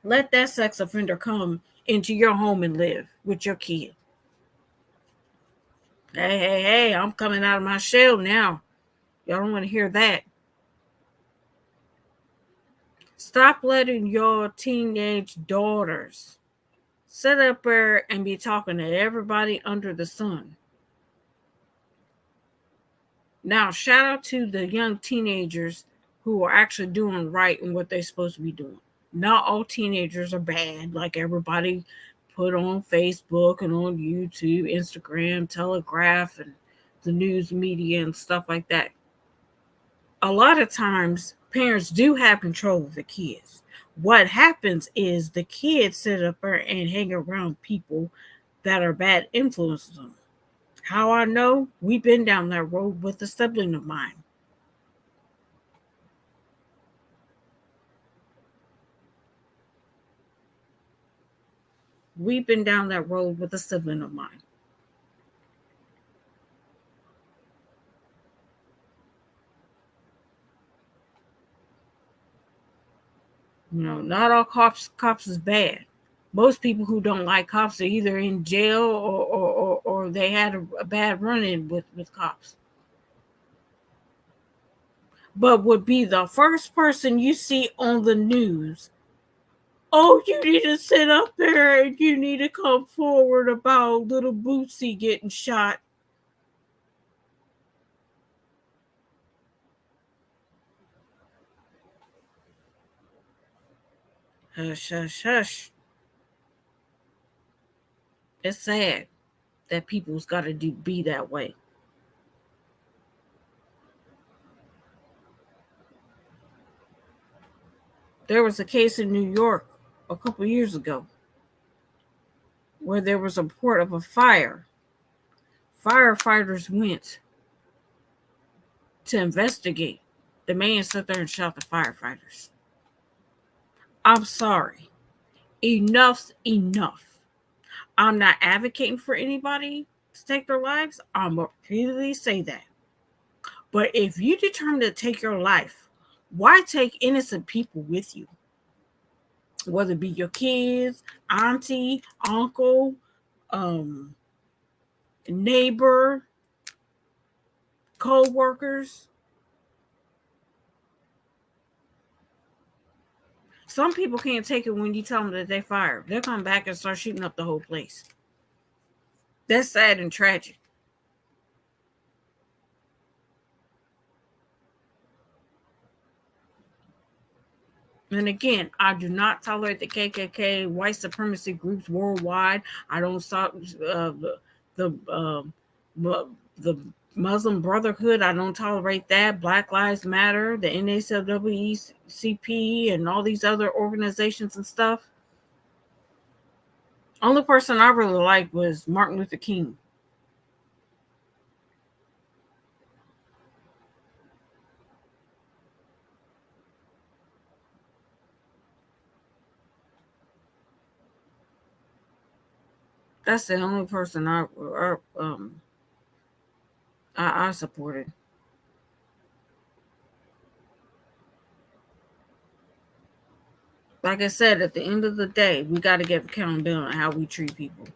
Let that sex offender come into your home and live with your kid. Hey, hey, hey, I'm coming out of my shell now. Y'all don't want to hear that. Stop letting your teenage daughters sit up there and be talking to everybody under the sun. Now, shout out to the young teenagers who are actually doing right and what they're supposed to be doing. Not all teenagers are bad, like everybody put on Facebook and on YouTube, Instagram, Telegraph, and the news media and stuff like that. A lot of times, parents do have control of the kids. What happens is the kids sit up there and hang around people that are bad influences on them. How I know? We've been down that road with a sibling of mine. We've been down that road with a sibling of mine. You know, not all cops is bad. Most people who don't like cops are either in jail or they had a bad run in with cops. But would be the first person you see on the news. Oh, you need to sit up there and you need to come forward about little Bootsy getting shot. Hush, hush, hush. It's sad that people's got to be that way. There was a case in New York a couple years ago where there was a report of a fire. Firefighters went to investigate. The man sat there and shot the firefighters. I'm sorry. Enough's enough. I'm not advocating for anybody to take their lives. I'm going to repeatedly say that. But if you determine to take your life, why take innocent people with you? Whether it be your kids, auntie, uncle, um, neighbor, co-workers. Some people can't take it when you tell them that they're fired. They'll come back and start shooting up the whole place. That's sad and tragic. And again, I do not tolerate the KKK, white supremacy groups worldwide. I don't stop the the Muslim Brotherhood. I don't tolerate that. Black Lives Matter, the NAACP, and all these other organizations and stuff. Only person I really liked was Martin Luther King. That's the only person I supported. Like I said, at the end of the day, we got to get accountability on how we treat people.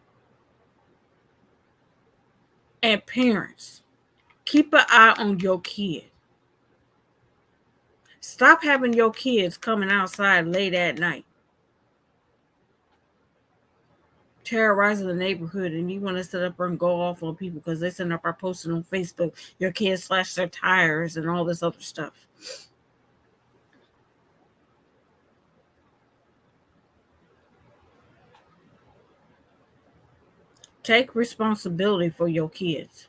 And parents, keep an eye on your kid. Stop having your kids coming outside late at night, terrorizing the neighborhood, and you want to sit up and go off on people because they send up our posting on Facebook. Your kids slash their tires and all this other stuff. Take responsibility for your kids.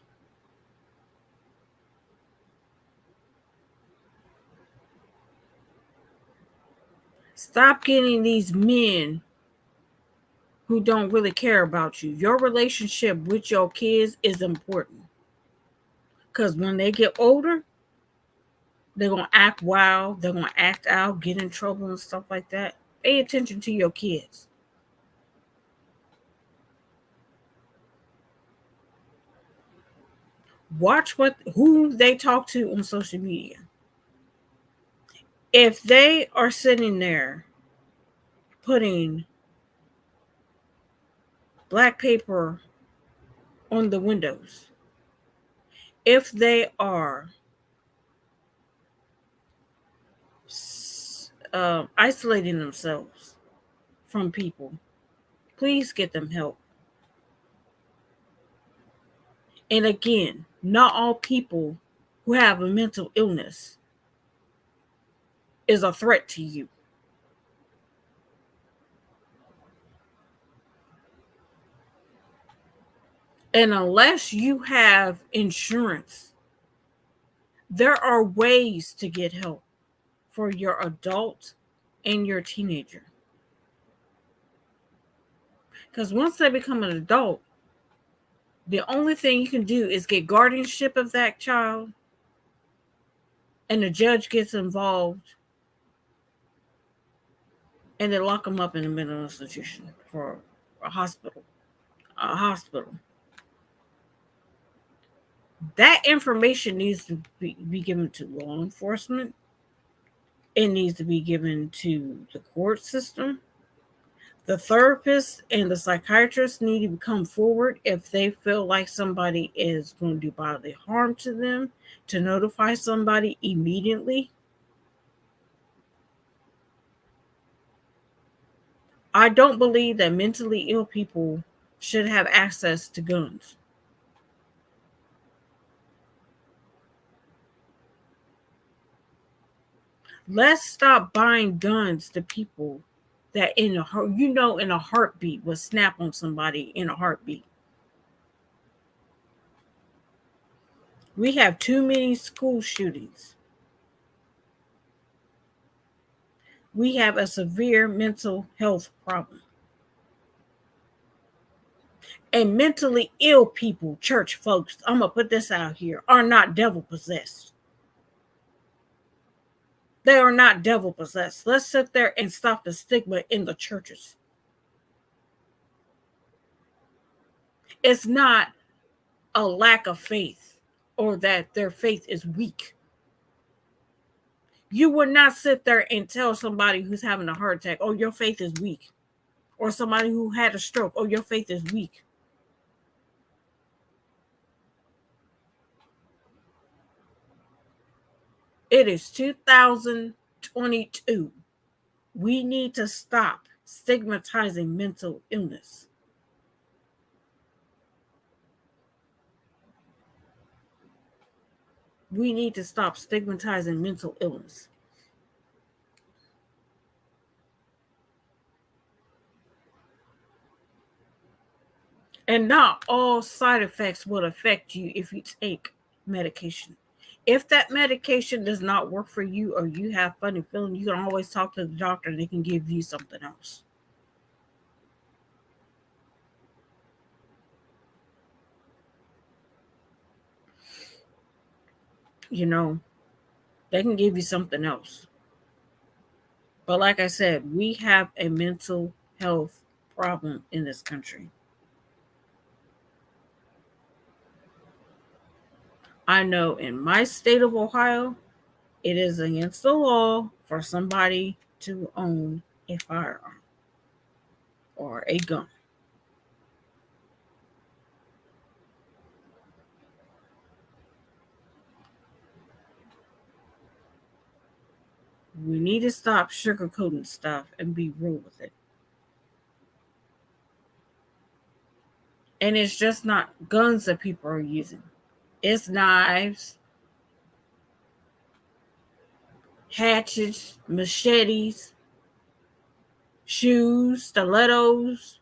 Stop getting these men who don't really care about you. Your relationship with your kids is important because when they get older, they're going to act wild, they're going to act out, get in trouble, and stuff like that. Pay attention to your kids. Watch who they talk to on social media. If they are sitting there putting black paper on the windows, if they are isolating themselves from people, please get them help. And again, not all people who have a mental illness is a threat to you. And unless you have insurance, there are ways to get help for your adult and your teenager. Because once they become an adult, the only thing you can do is get guardianship of that child, and the judge gets involved, and they lock them up in a mental institution for a hospital. A hospital. That information needs to be given to law enforcement. It needs to be given to the court system. The therapist and the psychiatrist need to come forward if they feel like somebody is going to do bodily harm to them, to notify somebody immediately. I don't believe that mentally ill people should have access to guns. Let's stop buying guns to people that in a heartbeat will snap on somebody in a heartbeat. We have too many school shootings. We have a severe mental health problem. And mentally ill people, church folks, I'm going to put this out here, are not devil possessed. They are not devil possessed. Let's sit there and stop the stigma in the churches. It's not a lack of faith or that their faith is weak. You would not sit there and tell somebody who's having a heart attack, oh, your faith is weak. Or somebody who had a stroke, oh, your faith is weak. It is 2022. We need to stop stigmatizing mental illness. We need to stop stigmatizing mental illness. And not all side effects will affect you if you take medication. If that medication does not work for you or you have funny feeling, you can always talk to the doctor. They can give you something else. You know, they can give you something else. But like I said, we have a mental health problem in this country. I know in my state of Ohio, it is against the law for somebody to own a firearm or a gun. need to stop sugarcoating stuff and be real with it. And it's just not guns that people are using. It's knives, hatchets, machetes, shoes, stilettos.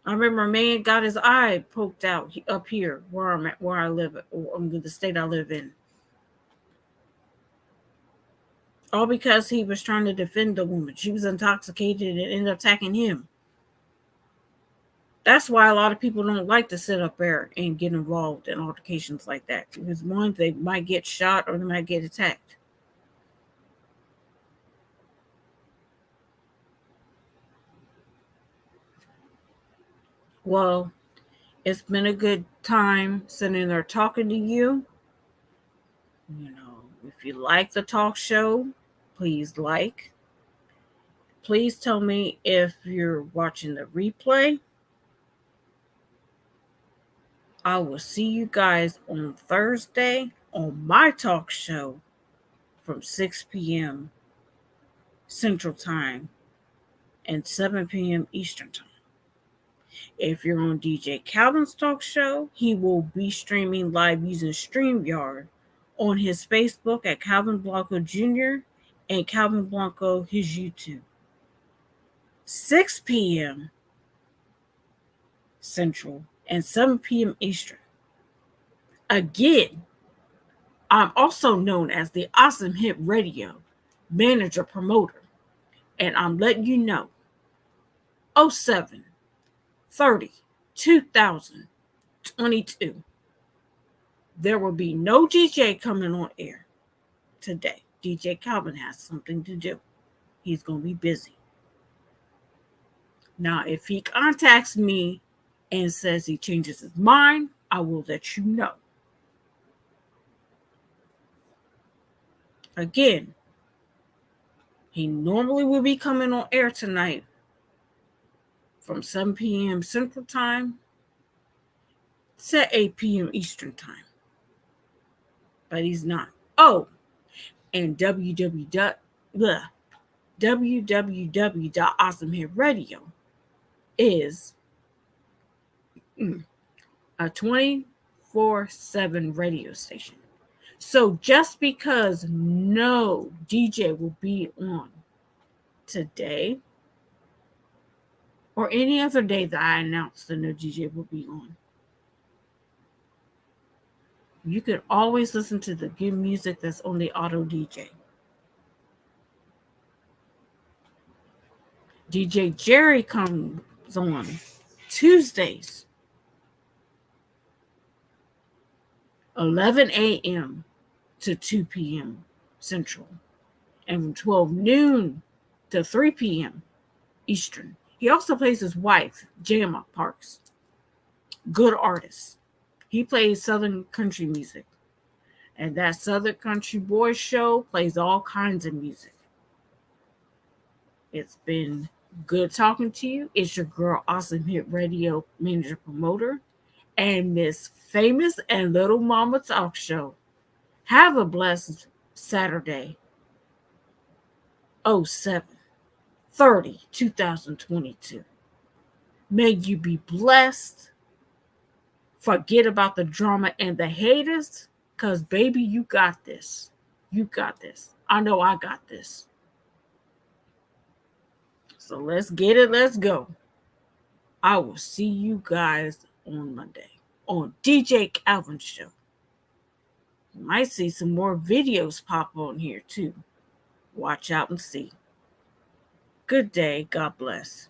I remember a man got his eye poked out up here where I'm at, where I live, or the state I live in. All because he was trying to defend the woman. She was intoxicated and ended up attacking him. That's why a lot of people don't like to sit up there and get involved in altercations like that. Because one, they might get shot or they might get attacked. Well, it's been a good time sitting there talking to you. If you like the talk show, please like. Please tell me if you're watching the replay. I will see you guys on Thursday on my talk show from 6 p.m. Central Time and 7 p.m. Eastern Time. If you're on DJ Calvin's talk show, he will be streaming live using StreamYard on his Facebook at Calvin Blanco Jr. and Calvin Blanco, his YouTube. 6 p.m. Central and 7 p.m. Eastern. Again, I'm also known as the Awesome Hit Radio Manager Promoter. And I'm letting you know 07 30 2022. There will be no DJ coming on air today. DJ Calvin has something to do. He's going to be busy. Now, if he contacts me and says he changes his mind, I will let you know. Again, he normally will be coming on air tonight from 7 p.m. Central Time to 8 p.m. Eastern Time. But he's not. Oh, and www.awesomehitradio is a 24/7 radio station. So just because no DJ will be on today or any other day that I announce that no DJ will be on, you can always listen to the good music that's on the auto DJ. DJ Jerry comes on Tuesdays, 11 a.m. to 2 p.m. Central, and from 12 noon to 3 p.m. Eastern. He also plays his wife, Jamma Parks. Good artist. He plays Southern country music. And that Southern Country Boys show plays all kinds of music. It's been good talking to you. It's your girl, Awesome Hit Radio Manager Promoter, and Miss Famous and Little Mama Talk Show. Have a blessed Saturday, 07/30/2022. May you be blessed. Forget about the drama and the haters, because, baby, you got this. You got this. I know I got this. So let's get it. Let's go. I will see you guys on Monday on DJ Calvin's show. You might see some more videos pop on here too. Watch out and see. Good day. God bless.